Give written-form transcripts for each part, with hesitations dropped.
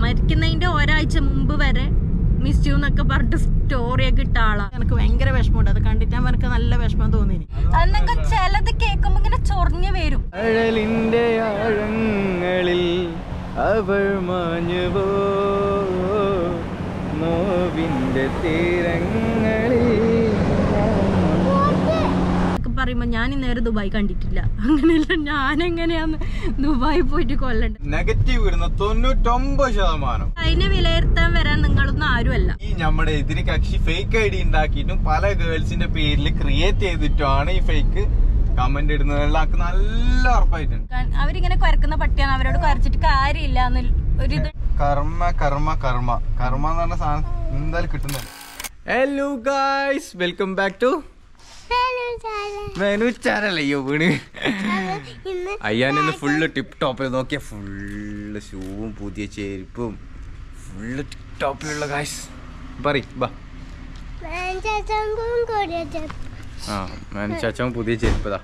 മരിക്കുന്നതിന്റെ ഒരാഴ്ച മുമ്പ് വരെ മിസ് യു എന്നൊക്കെ പറഞ്ഞിട്ട് സ്റ്റോറിയൊക്കെ ഇട്ട ആളാ. എനിക്ക് ഭയങ്കര വിഷമമുണ്ട് അത് കണ്ടിട്ട്. എനിക്ക് നല്ല വിഷമം തോന്നി. അന്നൊക്കെ ചിലത് കേൾക്കുമ്പോ ഇങ്ങനെ ചൊറിഞ്ഞു വരും. അഴലിന്റെ ആഴങ്ങളിൽ അവൾ മാഞ്ഞുവോ, നോവിന്റെ തീരങ്ങളിൽ പറയുമ്പോ ഞാൻ ഇന്നേരം ദുബായ് കണ്ടിട്ടില്ല. അങ്ങനെയല്ല, ഞാനെങ്ങനെയാന്ന് ദുബായി പോയിട്ട് കൊല്ലണ്ട. നെഗറ്റീവ് വരുന്ന 99%. അതിനെ വിലയിരുത്താൻ വരാൻ നിങ്ങളൊന്നും ആരുമല്ല. ഈ നമ്മുടെ എതിര് കക്ഷി ഫേക്ക് ഐഡി ഉണ്ടാക്കിയിട്ടും പല ഗേൾസിന്റെ പേരിൽ ക്രിയേറ്റ് ചെയ്തിട്ടുമാണ് ഈ ഫേക്ക് കമന്റ് ഇടുന്നത്. നല്ല ഉറപ്പായിട്ടുണ്ട്. അവരിങ്ങനെ കുരക്കുന്ന പട്ടിയാണ്, അവരോട് കുരച്ചിട്ട് കാര്യമില്ല ഒരിത്. കർമ്മ കർമ്മ കർമ്മ കർമ്മ എന്ന് പറഞ്ഞ സാധനം എന്തായാലും കിട്ടുന്നില്ല. Hello guys, welcome back to മെനു ചാനലയ്യോ വീണ്. അയ്യാനിന്ന് ഫുള്ള് ടിപ്പ് ടോപ്പിൽ നോക്കിയ ഫുള്ള് ഷൂവും പുതിയ ചെരുപ്പും ഫുള്ള് ടിപ്പ് ടോപ്പിലുള്ള ഗായ്സ്. ബാ ആ മേനു ചാച്ചവും പുതിയ ചെരുപ്പതാ,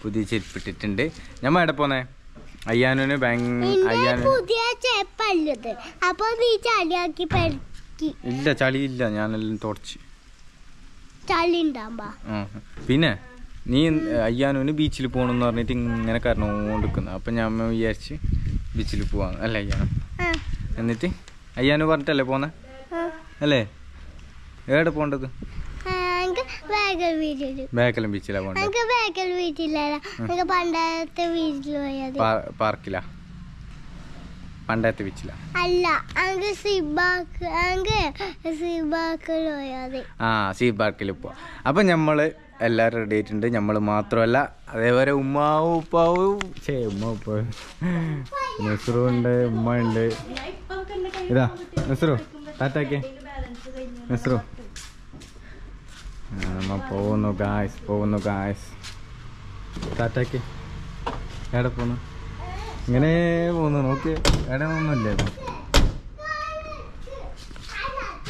പുതിയ ചെരുപ്പ് ഇട്ടിട്ടുണ്ട്. ഞമ്മ എവിടെ പോന്നേ? അയ്യാനു ഇല്ല ചളിയില്ല, ഞാനെല്ലാം തുടച്ച്. പിന്നെ നീ അയ്യാനുവിന് ബീച്ചിൽ പോകണമെന്ന് പറഞ്ഞിട്ട് ഇങ്ങനെ കറന്നുകൊണ്ടിരിക്കുന്നു. അപ്പം ഞാൻ വിചാരിച്ച് ബീച്ചിൽ പോവാന്ന് അല്ലേ അയ്യാനു? എന്നിട്ട് അയ്യാനു പറഞ്ഞിട്ടല്ലേ പോന്നെ അല്ലേ? എവിടെ പോണ്ടത്? ബേക്കലം ബീച്ചിലാ പോണ്ടത്. പാർക്കിലാ? പണ്ടത്തെ ബീച്ചിലാ? ആ സീ പാർക്കിൽ പോവാ. അപ്പൊ ഞമ്മള് എല്ലാരും റെഡി ആയിട്ടുണ്ട്. ഞമ്മള് മാത്രമല്ല, അതേപോലെ ഉമ്മാവും ഉപ്പാവും ഉപ്പാവും നെസ്റു ഉണ്ട്, ഉമ്മ ഉണ്ട്. ഇതാ നെസ്റു ടാറ്റാക്കെ. നെസ്റു നമ്മ പോകുന്നു ഗായ്സ്. ടാറ്റാക്കെ. എവിടെ പോന്നു? ഇങ്ങനെ പോന്നു. നോക്കി എവിടെ ഒന്നുമില്ല.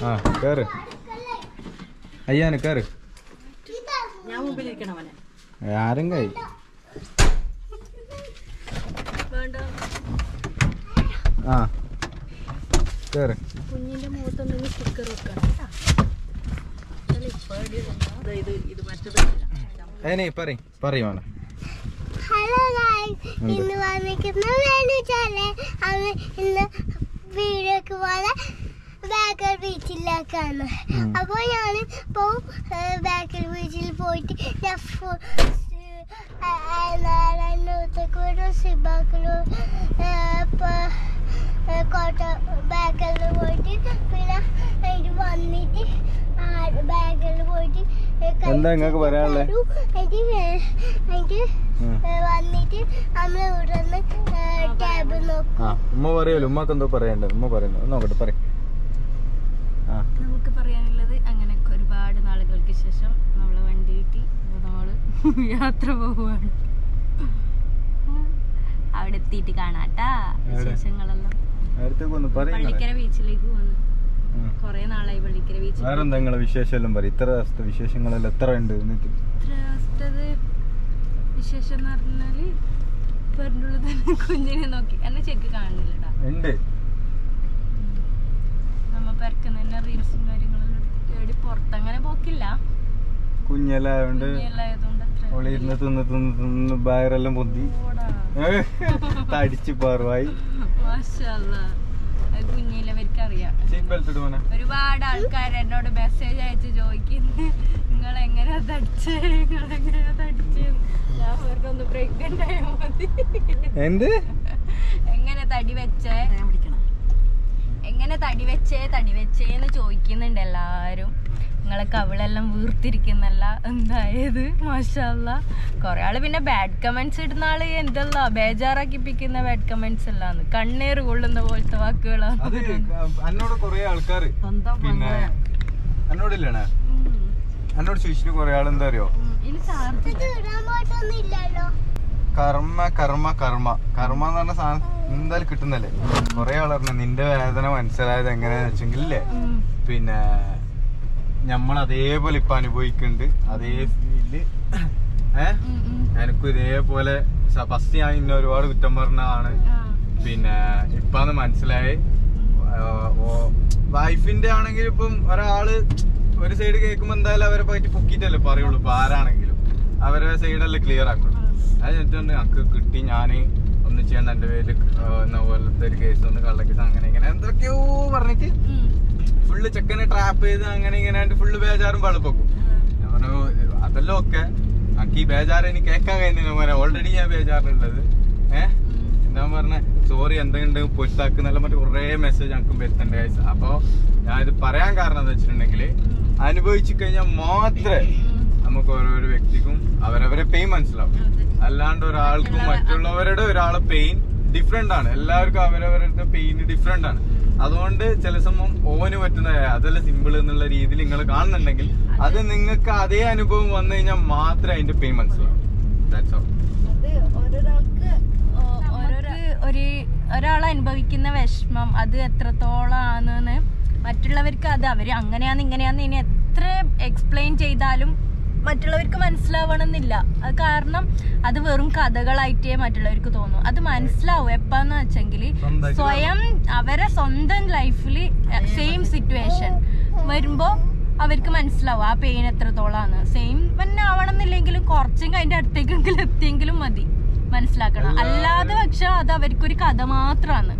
ആ കേറ് അയ്യാന് കേറ്. ആരും കൈ ആ കേറ്. കുഞ്ഞിന്റെ മുഖത്തൊന്നും സ്റ്റിക്കർ വെക്കണം. പറയും. ഹലോ ഗായ്സ്, ഇന്ന് വന്നിരിക്കുന്ന ഇന്ന് വീഡിയോക്ക് പോലെ ബേക്കൽ ബീച്ചിലേക്കാണ്. അപ്പോൾ ഞാൻ ഇപ്പോൾ ബേക്കൽ ബീച്ചിൽ പോയിട്ട് നാരായണൂത്തക്കൂടും സിബാക്കൂടും കോട്ട ബേക്കലിൽ പോയിട്ട് പിന്നെ ഇത് വന്നിട്ട് ബാഗിൽ പോയിട്ട് എന്താ നിങ്ങൾക്ക് പറയാനുള്ളത്? വന്നിട്ട് നമ്മള് ഇവിടെ ടാബ് നോക്കും. ഉമ്മ പറയല്ലോ, ഉമ്മക്ക് എന്തോ പറയണ്ടത്. ഉമ്മ പറയുന്നത് നോക്കട്ടെ, പറയും. നമുക്ക് പറയാനുള്ളത്, അങ്ങനെ ഒരുപാട് നാളുകൾക്ക് ശേഷം നമ്മള് വണ്ടി കിട്ടി, നമ്മള് യാത്ര പോവുകയാണ്. അവിടെ എത്തിയിട്ട് കാണാട്ടാ വിശേഷങ്ങളെല്ലാം. പള്ളിക്കര ബീച്ചിലേക്ക് വന്നു. കൊറേ നാളായി പള്ളിക്കര ബീച്ചിൽ. വേറെന്താ നിങ്ങളെ വിശേഷം എല്ലാം പറയും. ഇത്ര ദിവസത്തെ വിശേഷങ്ങളെല്ലാം എത്ര ഉണ്ട്? വിശേഷം എന്ന് പറഞ്ഞാല് പെരുണ്ടുള്ളിൽ തന്നെ കുഞ്ഞിനെ നോക്കി എന്നെ ചെക്ക് കാണുന്നില്ലടാ. നമ്മ പെരക്കുന്ന റീൽസും കാര്യങ്ങളെല്ലാം എടുത്തിട്ട് പുറത്തങ്ങനെ പോക്കില്ല. കുഞ്ഞെല്ലായോണ്ട് തിന്ന് വയറെല്ലാം പൊന്തി തടിച്ച് പാറുവായി. കുഞ്ഞിലവർക്കറിയാം. ഒരുപാട് ആൾക്കാർ എന്നോട് മെസ്സേജ് അയച്ച് ചോദിക്കുന്നു, നിങ്ങൾ എങ്ങനെയാ തടിച്ചേ, ഞാൻ അവർക്കൊന്ന് പ്രഗ്നന്റ് ആയാൽ മതി. എങ്ങനെ തടി വെച്ചേന്ന് ചോദിക്കുന്നുണ്ട് എല്ലാരും. നിങ്ങളെ കവിളെല്ലാം വീർത്തിരിക്കുന്നല്ല, എന്തായത് മാഷാഅല്ലാ. കൊറേ ആള് പിന്നെ ബാഡ് കമന്റ്സ് ഇടുന്ന ആള് എന്തല്ല ബേജാറാക്കിപ്പിക്കുന്ന ബാഡ് കമന്റ്സ് അല്ലാന്ന്, കണ്ണീർ കൊള്ളുന്ന പോലത്തെ വാക്കുകളാണ്. എന്നോട് കൊറേ ആൾക്കാർ പിന്നെ എന്നോടില്ലേ എന്നോട് ചോദിച്ചിട്ട് കൊറേ ആൾ എന്താ അറിയോ, കർമ്മ കർമ്മ കർമ്മ കർമ്മ എന്ന് പറഞ്ഞ സാധനം എന്തായാലും കിട്ടുന്നല്ലേ. കൊറേ ആൾ പറഞ്ഞ നിന്റെ വേദന മനസ്സിലായത് എങ്ങനെയാന്ന് വെച്ചെങ്കിലേ പിന്നെ നമ്മൾ അതേപോലെ ഇപ്പൊ അനുഭവിക്കുന്നുണ്ട്. അതേ ഫീല് എനിക്കും ഇതേപോലെ ഫസ്റ്റ് ഞാൻ ഇന്ന ഒരുപാട് കുറ്റം പറഞ്ഞതാണ്. പിന്നെ ഇപ്പാന്ന് മനസ്സിലായി വൈഫിന്റെ ആണെങ്കിൽ ഇപ്പം ഒരാള് ഒരു സൈഡ് കേൾക്കുമ്പോ എന്തായാലും അവരെ പറ്റി പൊക്കിട്ടല്ലേ പറയുള്ളൂ. ഇപ്പൊ ആരാണെങ്കിലും അവരെ സൈഡല്ലേ ക്ലിയർ ആക്കുള്ളൂ. അത് എന്നിട്ടുണ്ട് ഞങ്ങക്ക് കിട്ടി, ഞാന് ഒന്ന് ചെയ്യാൻ എന്റെ പേര് എന്ന പോലത്തെ ഒരു കേസ് ഒന്ന് കള്ളക്കേസ് അങ്ങനെ ഇങ്ങനെ എന്തൊക്കെയോ പറഞ്ഞിട്ട് ഫുള്ള് ചെക്കനെ ട്രാപ്പ് ചെയ്ത് അങ്ങനെ ഇങ്ങനെ ഫുള്ള് ബേജാറും വെളുപ്പൊക്കും. ഞാൻ പറഞ്ഞു അതെല്ലാം ഒക്കെ എനിക്ക് ഈ ബേജാറ് എനിക്ക് കേൾക്കാൻ കഴിയുന്നില്ല, ഓൾറെഡി ഞാൻ ബേജാറിനുള്ളത്. ഞാൻ പറഞ്ഞ സോറി എന്തെങ്കിലും പൊരുത്താക്കുന്നെല്ലാം മറ്റേ കുറേ മെസ്സേജ് ഞങ്ങൾക്കും വരുത്തണ്ട കേസ്. അപ്പൊ ഞാൻ ഇത് പറയാൻ കാരണം എന്താ വെച്ചിട്ടുണ്ടെങ്കിൽ അനുഭവിച്ചു കഴിഞ്ഞാൽ മാത്രമേ നമുക്ക് ഓരോരോ വ്യക്തിക്കും അവരവരെ പെയിൻ മനസ്സിലാവും. അല്ലാണ്ട് ഒരാൾക്കും മറ്റുള്ളവരുടെ ഒരാളെ പെയിൻ ഡിഫറെന്റ് ആണ്. എല്ലാവർക്കും അവരവരുടെ പെയിൻ ഡിഫറെന്റ് ആണ്. അതുകൊണ്ട് ചില സമയം ഓന് പറ്റുന്ന അതല്ല സിമ്പിൾ എന്നുള്ള രീതിയിൽ നിങ്ങൾ കാണുന്നുണ്ടെങ്കിൽ അത് നിങ്ങൾക്ക് അതേ അനുഭവം വന്നു കഴിഞ്ഞാൽ മാത്രമേ അതിന്റെ പെയിൻ മനസ്സിലാവും. ഒരാൾ അനുഭവിക്കുന്ന വിഷമം അത് എത്രത്തോളാണെന്ന് മറ്റുള്ളവർക്ക് അത് അവര് അങ്ങനെയാന്ന് ഇങ്ങനെയാന്ന് ഇനി എത്ര എക്സ്പ്ലെയിൻ ചെയ്താലും മറ്റുള്ളവർക്ക് മനസ്സിലാവണമെന്നില്ല. അത് കാരണം അത് വെറും കഥകളായിട്ടേ മറ്റുള്ളവർക്ക് തോന്നും. അത് മനസ്സിലാവും എപ്പാന്ന് വെച്ചെങ്കിൽ സ്വയം അവരെ സ്വന്തം ലൈഫില് സെയിം സിറ്റുവേഷൻ വരുമ്പോ അവർക്ക് മനസ്സിലാവും ആ പെയിൻ എത്രത്തോളാണ്. സെയിം തന്നെ ആവണമെന്നില്ലെങ്കിലും കുറച്ചെങ്കിലും അതിന്റെ അടുത്തേക്കെങ്കിലും എത്തിയെങ്കിലും മതി മനസ്സിലാക്കണം. അല്ലാതെ പക്ഷെ അത് അവർക്കൊരു കഥ മാത്രമാണ്.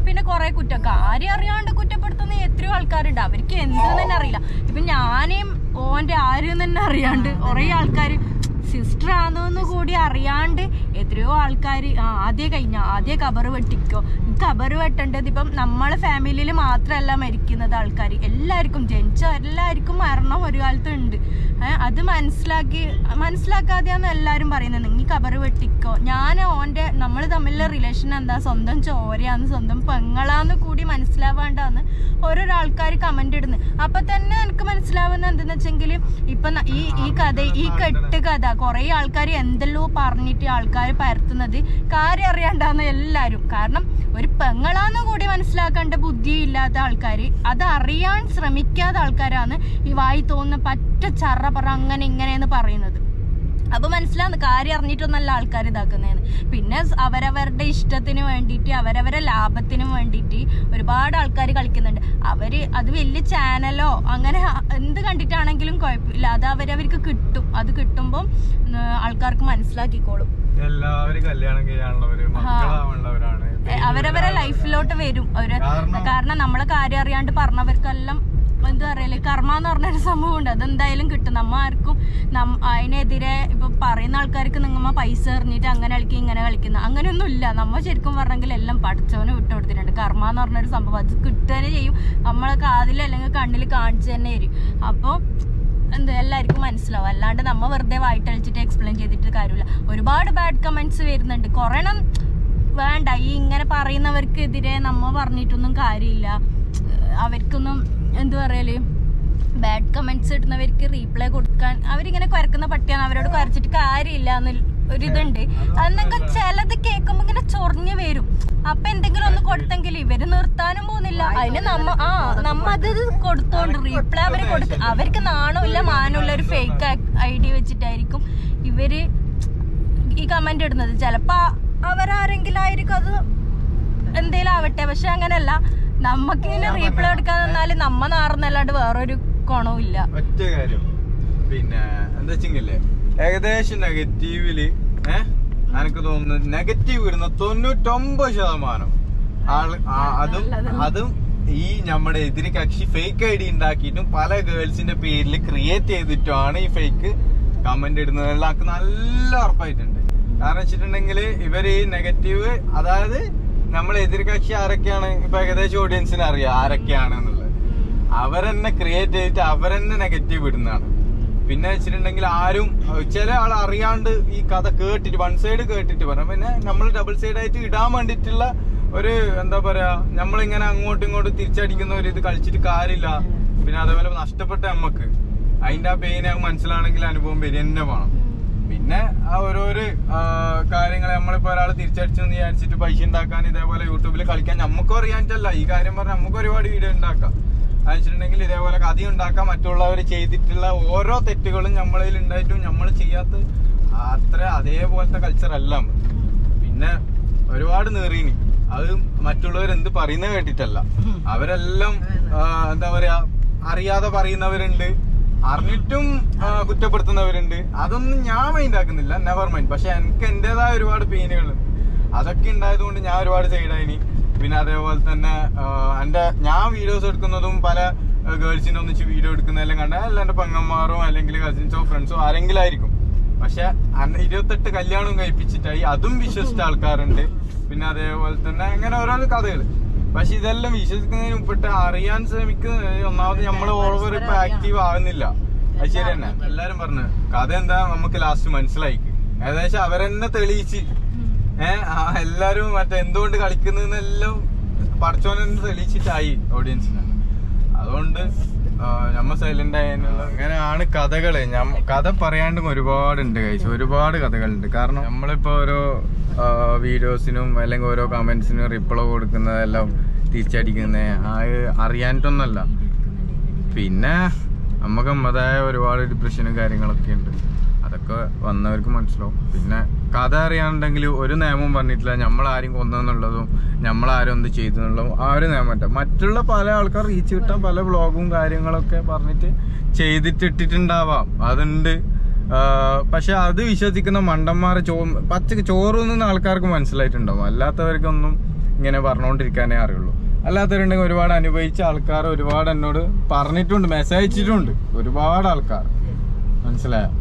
പിന്നെ കുറെ ആരെയും അറിയാണ്ട് കുറ്റപ്പെടുത്തുന്ന എത്രയോ ആൾക്കാരുണ്ട്. അവർക്ക് എന്ത് തന്നെ അറിയില്ല. ഇപ്പൊ ഞാനേം ഓന്റെ ആരും തന്നെ അറിയാണ്ട് കുറെ ആൾക്കാര് സിസ്റ്റർ ആണെന്ന് കൂടി അറിയാണ്ട് എത്രയോ ആൾക്കാര് ആദ്യ കബറ് വെട്ടിക്കോ. കബറ് വെട്ടേണ്ടത് ഇപ്പം നമ്മളെ ഫാമിലിയിൽ മാത്രമല്ല മരിക്കുന്നത് ആൾക്കാർ, എല്ലാവർക്കും ജനിച്ച എല്ലാവർക്കും മരണം ഒരു കാലത്ത് ഉണ്ട്. അത് മനസ്സിലാക്കാതെയാണ് എല്ലാവരും പറയുന്നത് നീ കബറ് വെട്ടിക്കോ. ഞാൻ നമ്മൾ തമ്മിലുള്ള റിലേഷൻ എന്താ, സ്വന്തം ചോരയാന്ന് സ്വന്തം പെങ്ങളാന്ന് കൂടി മനസ്സിലാവാണ്ടാന്ന് ഓരോരോ ആൾക്കാർ കമന്റ് ഇടുന്നത്. അപ്പൊ തന്നെ എനിക്ക് മനസ്സിലാവുന്ന എന്തെന്ന് വെച്ചെങ്കിൽ ഇപ്പൊ ഈ കഥ ഈ കെട്ട് കഥ കുറെ ആൾക്കാർ എന്തെല്ലോ പറഞ്ഞിട്ട് ആൾക്കാർ പരത്തുന്നത് കാര്യം അറിയാണ്ടാന്ന് എല്ലാരും. കാരണം ഒരു പെങ്ങളാന്ന് കൂടി മനസ്സിലാക്കേണ്ട ബുദ്ധിയില്ലാത്ത ആൾക്കാര്, അത് അറിയാൻ ശ്രമിക്കാത്ത ആൾക്കാരാണ് ഈ വായി തോന്നുന്ന പറ്റ ചറ പറ അങ്ങനെ ഇങ്ങനെയെന്ന് പറയുന്നത്. അപ്പൊ മനസ്സിലാവുന്ന കാര്യം അറിഞ്ഞിട്ടൊന്നല്ല ആൾക്കാർ ഇതാക്കുന്നതെന്ന്. പിന്നെ അവരവരുടെ ഇഷ്ടത്തിന് വേണ്ടിയിട്ട് അവരവരെ ലാഭത്തിനും വേണ്ടിയിട്ട് ഒരുപാട് ആൾക്കാർ കളിക്കുന്നുണ്ട്. അവര് അത് വലിയ ചാനലോ അങ്ങനെ എന്ത് കണ്ടിട്ടാണെങ്കിലും കുഴപ്പമില്ല, അത് അവരവർക്ക് കിട്ടും. അത് കിട്ടുമ്പോൾ ആൾക്കാർക്ക് മനസ്സിലാക്കിക്കോളും. എല്ലാവരും കല്യാണം ചെയ്യാനുള്ളവര് മക്കളാവുള്ളവരാണ്, അവരവരെ ലൈഫിലോട്ട് വരും. കാരണം നമ്മളെ കാര്യം അറിയാണ്ട് പറഞ്ഞവർക്കെല്ലാം എന്താ പറയല് കർമ്മ എന്ന് പറഞ്ഞൊരു സംഭവം ഉണ്ട്. അതെന്തായാലും കിട്ടും. നമ്മ ആർക്കും അതിനെതിരെ ഇപ്പൊ പറയുന്ന ആൾക്കാർക്ക് നിങ്ങമ്മ പൈസ എറിഞ്ഞിട്ട് അങ്ങനെ കളിക്കുക ഇങ്ങനെ കളിക്കുന്ന അങ്ങനെയൊന്നും ഇല്ല. നമ്മ ശരിക്കും പറഞ്ഞെങ്കിൽ എല്ലാം പഠിച്ചവന് വിട്ടുകൊടുത്തിട്ടുണ്ട്. കർമ്മ എന്ന് പറഞ്ഞൊരു സംഭവം അത് കിട്ടുകയും ചെയ്യും. നമ്മളെ കാതിൽ അല്ലെങ്കിൽ കണ്ണിൽ കാണിച്ചു തന്നെ വരും. അപ്പോൾ എല്ലാവർക്കും മനസ്സിലാവും. അല്ലാണ്ട് നമ്മ വെറുതെ വായിട്ടളിച്ചിട്ട് എക്സ്പ്ലെയിൻ ചെയ്തിട്ട് കാര്യമില്ല. ഒരുപാട് ബാഡ് കമന്റ്സ് വരുന്നുണ്ട്. കുറേണം വേണ്ട ഈ ഇങ്ങനെ പറയുന്നവർക്കെതിരെ നമ്മ പറഞ്ഞിട്ടൊന്നും കാര്യമില്ല. അവർക്കൊന്നും എന്താ പറയല് ബാഡ് കമന്റ്സ് ഇടുന്നവർക്ക് റീപ്ലൈ കൊടുക്കാൻ അവരിങ്ങനെ കുരക്കുന്ന പട്ടിയാണ്, അവരോട് കുരച്ചിട്ട് കാര്യമില്ല എന്ന് ഒരിതുണ്ട്. അന്നൊക്കെ ചിലത് കേൾക്കുമ്പോ ഇങ്ങനെ ചൊറിഞ്ഞു വരും. അപ്പൊ എന്തെങ്കിലും ഒന്ന് കൊടുത്തെങ്കിൽ ഇവര് നിർത്താനും പോകുന്നില്ല. അതിന് നമ്മ അത് കൊടുത്തോണ്ട് റീപ്ലൈ അവര് കൊടുക്കും. അവർക്ക് നാണമില്ല മാനമില്ല ഒരു ഫേക്ക് ID വെച്ചിട്ടായിരിക്കും ഇവര് ഈ കമന്റ് ഇടുന്നത്. ചിലപ്പോ അവരാരെങ്കിലും ആയിരിക്കും അത് എന്തേലും ആവട്ടെ. പക്ഷെ അങ്ങനെയല്ല, നമ്മക്കിങ്ങനെ റീപ്ലൈ എടുക്കാൻ തന്നാല് നമ്മ നാറുന്നല്ലാണ്ട് വേറൊരു ഗുണവും ഇല്ല. ഒറ്റ കാര്യം പിന്നെ എന്താ വെച്ചെങ്കിലേ ഏകദേശം നെഗറ്റീവില് എനിക്ക് തോന്നുന്നു നെഗറ്റീവ് വരുന്ന 99% അതും ഈ നമ്മുടെ എതിര് കക്ഷി ഫേക്ക് ID ഉണ്ടാക്കിയിട്ടും പല ഗേൾസിന്റെ പേരിൽ ക്രിയേറ്റ് ചെയ്തിട്ടുമാണ് ഈ ഫേക്ക് കമന്റ് ഇടുന്നതെല്ലാം എനിക്ക് നല്ല ഉറപ്പായിട്ടുണ്ട്. കാരണം വെച്ചിട്ടുണ്ടെങ്കിൽ ഇവര് ഈ നെഗറ്റീവ്, അതായത് നമ്മളെ എതിർ കക്ഷി ആരൊക്കെയാണ് ഇപ്പൊ ഏകദേശം ഓഡിയൻസിന് അറിയാം ആരൊക്കെയാണെന്നുള്ളത്. അവരെന്നെ ക്രിയേറ്റ് ചെയ്തിട്ട് അവരെന്നെ നെഗറ്റീവ് ഇടുന്നതാണ്. പിന്നെ വെച്ചിട്ടുണ്ടെങ്കിൽ ആരും ചില ആൾ അറിയാണ്ട് ഈ കഥ കേട്ടിട്ട് വൺ സൈഡ് കേട്ടിട്ട് പറയാം. പിന്നെ നമ്മൾ ഡബിൾ സൈഡ് ആയിട്ട് ഇടാൻ വേണ്ടിയിട്ടുള്ള ഒരു എന്താ പറയാ നമ്മളിങ്ങനെ അങ്ങോട്ടും ഇങ്ങോട്ടും തിരിച്ചടിക്കുന്ന ഒരു ഇത് കളിച്ചിട്ട് കാര്യമില്ല. പിന്നെ അതേപോലെ നഷ്ടപ്പെട്ട നമ്മക്ക് അതിന്റെ ആ പെയിൻ മനസ്സിലാണെങ്കിൽ അനുഭവം വരി തന്നെ വേണം. പിന്നെ ആ ഓരോരോ കാര്യങ്ങൾ നമ്മളിപ്പോ ഒരാൾ തിരിച്ചടിച്ചെന്ന് വിചാരിച്ചിട്ട് പൈസ ഉണ്ടാക്കാൻ ഇതേപോലെ യൂട്യൂബിൽ കളിക്കാൻ നമുക്കും അറിയാനിട്ടല്ല ഈ കാര്യം പറഞ്ഞാൽ നമുക്ക് ഒരുപാട് വീഡിയോ ഉണ്ടാക്കാം. അയച്ചിട്ടുണ്ടെങ്കിൽ ഇതേപോലെ കഥ ഉണ്ടാക്കാം. മറ്റുള്ളവർ ചെയ്തിട്ടുള്ള ഓരോ തെറ്റുകളും നമ്മളിൽ ഉണ്ടായിട്ടും നമ്മൾ ചെയ്യാത്ത അതേപോലത്തെ കൾച്ചർ അല്ല. പിന്നെ ഒരുപാട് നേറിയിനി അത് മറ്റുള്ളവർ എന്ത് പറയുന്നത് കേട്ടിട്ടല്ല. അവരെല്ലാം എന്താ പറയാ അറിയാതെ പറയുന്നവരുണ്ട്, അറിഞ്ഞിട്ടും കുറ്റപ്പെടുത്തുന്നവരുണ്ട്. അതൊന്നും ഞാൻ മൈൻഡ് ആക്കുന്നില്ല, നെവർ മൈൻഡ്. പക്ഷെ എനിക്ക് എന്റേതായ ഒരുപാട് പെയിനുകളുണ്ട്. അതൊക്കെ ഉണ്ടായത് കൊണ്ട് ഞാൻ ഒരുപാട് സൈഡായിനി. പിന്നെ അതേപോലെ തന്നെ ഞാൻ വീഡിയോസ് എടുക്കുന്നതും പല ഗേൾസിനെ ഒന്നിച്ച് വീഡിയോ എടുക്കുന്നതെല്ലാം കണ്ടാൽ അല്ല എന്റെ പെങ്ങന്മാരോ അല്ലെങ്കിൽ കസിൻസോ ഫ്രണ്ട്സോ ആരെങ്കിലും ആയിരിക്കും. പക്ഷെ 28 കല്യാണം കഴിപ്പിച്ചിട്ടായി, അതും വിശ്വസിച്ച ആൾക്കാരുണ്ട്. പിന്നെ അതേപോലെ തന്നെ അങ്ങനെ ഓരോ കഥകൾ. പക്ഷെ ഇതെല്ലാം വിശ്വസിക്കുന്നതിന് മുമ്പിട്ട് അറിയാൻ ശ്രമിക്കുന്നത് ഒന്നാമത് നമ്മൾ ഓവർ ഇപ്പൊ ആക്റ്റീവ് ആകുന്നില്ല. അത് ശരി തന്നെ. എല്ലാരും പറഞ്ഞു കഥ എന്താ നമുക്ക് ലാസ്റ്റ് മനസ്സിലായി. ഏകദേശം അവരെന്നെ തെളിയിച്ച് എല്ലാരും മറ്റേ എന്തുകൊണ്ട് കളിക്കുന്നതെന്നെല്ലാം പഠിച്ചോനെന്ന് തെളിയിച്ചിട്ടായി ഓഡിയൻസിന്. അതുകൊണ്ട് നമ്മ സൈലന്റ് ആയതിനുള്ള അങ്ങനെയാണ് കഥകള്. കഥ പറയാണ്ടും ഒരുപാടുണ്ട് കഴിച്ചു, ഒരുപാട് കഥകളുണ്ട്. കാരണം നമ്മളിപ്പോ ഓരോ വീഡിയോസിനും അല്ലെങ്കിൽ ഓരോ കമന്റ്സിനും റിപ്ലൈ കൊടുക്കുന്നതെല്ലാം തിരിച്ചടിക്കുന്നത് അറിയാനിട്ടൊന്നല്ല. പിന്നെ നമുക്ക് നമ്മതായ ഒരുപാട് ഡിപ്രഷനും കാര്യങ്ങളൊക്കെ ഉണ്ട്. അതൊക്കെ വന്നവർക്ക് മനസ്സിലാവും. പിന്നെ കഥ അറിയാനുണ്ടെങ്കിൽ ഒരു നിയമവും പറഞ്ഞിട്ടില്ല നമ്മളാരും കൊന്നെന്നുള്ളതും നമ്മളാരും എന്ത് ചെയ്തു എന്നുള്ളതും ആ ഒരു നിയമമല്ല. മറ്റുള്ള പല ആൾക്കാർ റീച്ച് കിട്ടാൻ പല വ്ളോഗും കാര്യങ്ങളൊക്കെ പറഞ്ഞിട്ട് ചെയ്തിട്ടിട്ടുണ്ടാവാം, അതുണ്ട്. പക്ഷെ അത് വിശ്വസിക്കുന്ന മണ്ടന്മാരെ പച്ചക്ക് ചോറ് തിന്നുന്ന ആൾക്കാർക്ക് മനസ്സിലായിട്ടുണ്ടാവും. അല്ലാത്തവർക്കൊന്നും ഇങ്ങനെ പറഞ്ഞുകൊണ്ടിരിക്കാനേ അറിയുള്ളൂ. അല്ലാത്തവരുണ്ടെങ്കിൽ ഒരുപാട് അനുഭവിച്ച ആൾക്കാർ ഒരുപാട് എന്നോട് പറഞ്ഞിട്ടുണ്ട്, മെസ്സേജ് അയച്ചിട്ടുണ്ട് ഒരുപാട് ആൾക്കാർ. മനസ്സിലായോ?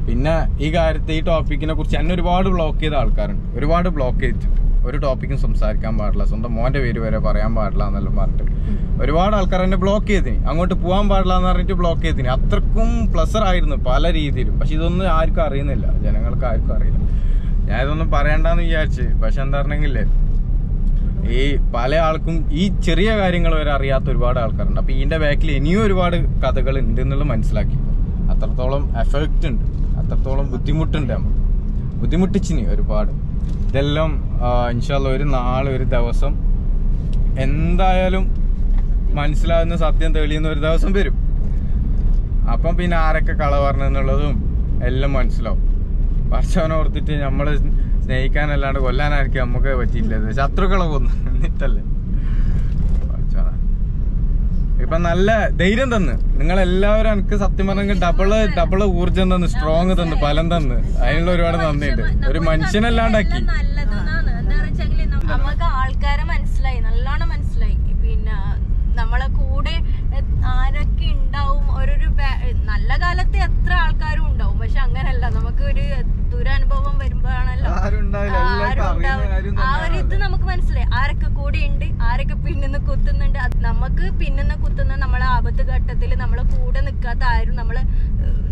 പിന്നെ ഈ കാര്യത്തെ ഈ ടോപ്പിക്കിനെ കുറിച്ച് എന്നെ ഒരുപാട് ബ്ലോക്ക് ചെയ്ത ആൾക്കാരുണ്ട്, ഒരുപാട് ബ്ലോക്ക് ചെയ്തിട്ടുണ്ട്. ഒരു ടോപ്പിക്കും സംസാരിക്കാൻ പാടില്ല, സ്വന്തം മോന്റെ പേര് വരെ പറയാൻ പാടില്ല എന്നെല്ലാം പറഞ്ഞിട്ട് ഒരുപാട് ആൾക്കാർ എന്നെ ബ്ലോക്ക് ചെയ്തിനി. അങ്ങോട്ട് പോകാൻ പാടില്ല എന്ന് പറഞ്ഞിട്ട് ബ്ലോക്ക് ചെയ്തിനി. അത്രക്കും പ്ലസർ ആയിരുന്നു പല രീതിയിലും. പക്ഷെ ഇതൊന്നും ആർക്കും അറിയുന്നില്ല, ജനങ്ങൾക്ക് ആർക്കും അറിയില്ല. ഞാൻ ഇതൊന്നും പറയണ്ടെന്ന് വിചാരിച്ച്. പക്ഷെ എന്താ പറഞ്ഞെങ്കിലേ ഈ പല ആൾക്കും ഈ ചെറിയ കാര്യങ്ങൾ വരെ അറിയാത്ത ഒരുപാട് ആൾക്കാരുണ്ട്. അപ്പൊ ഇതിന്റെ ബാക്കിൽ ഇനിയും ഒരുപാട് കഥകൾ ഉണ്ട് എന്നുള്ളത് മനസ്സിലാക്കി. അത്രത്തോളം എഫക്റ്റ് ഉണ്ട്, അത്രത്തോളം ബുദ്ധിമുട്ടുണ്ട്. നമ്മൾ ബുദ്ധിമുട്ടിച്ചിനി ഒരുപാട്. ഇതെല്ലാം ഇൻഷാല്ലാ ഒരു ദിവസം എന്തായാലും മനസ്സിലാകുന്ന സത്യം തെളിയുന്ന ഒരു ദിവസം വരും. അപ്പം പിന്നെ ആരൊക്കെ കള പറഞ്ഞെന്നുള്ളതും എല്ലാം മനസ്സിലാവും. പടച്ചവനെ ഓർത്തിട്ട് നമ്മള് സ്നേഹിക്കാനല്ലാണ്ട് കൊല്ലാനായിരിക്കും നമുക്ക് പറ്റിയില്ല. ശത്രുക്കളെ കൊന്നു എന്നിട്ടല്ലേ. ഇപ്പൊ നല്ല ധൈര്യം തന്ന് നിങ്ങളെല്ലാവരും എനിക്ക് സത്യം പറഞ്ഞെങ്കിൽ ഡബിള് ഊർജം തന്ന്, സ്ട്രോങ് തന്ന്, ബലം തന്ന്, അതിനുള്ള ഒരുപാട് നന്ദിയുണ്ട്. ഒരു മനുഷ്യനല്ലാണ്ടാക്കി. നമുക്ക് ആൾക്കാരെ മനസ്സിലായി, നല്ലോണം മനസ്സിലായി. പിന്നെ നമ്മളെ കൂടെ ആരൊക്കെ ഉണ്ടാവും, ഓരോരു നല്ല കാലത്ത് എത്ര ആൾക്കാരും ഉണ്ടാവും. പക്ഷെ അങ്ങനല്ല, നമുക്ക് ഒരു ദുരനുഭവം വരുമ്പോഴാണല്ലോ ആ ഒരു ഇത് നമുക്ക് മനസ്സിലായി. ആരൊക്കെ കൂടെ ഉണ്ട്, ആരൊക്കെ പിന്നിന്ന് കുത്തുന്നുണ്ട്. നമുക്ക് പിന്നിന്ന് കുത്തുന്ന നമ്മളെ ആപത്ത് ഘട്ടത്തിൽ നമ്മളെ കൂടെ നിൽക്കാത്ത ആരും നമ്മള്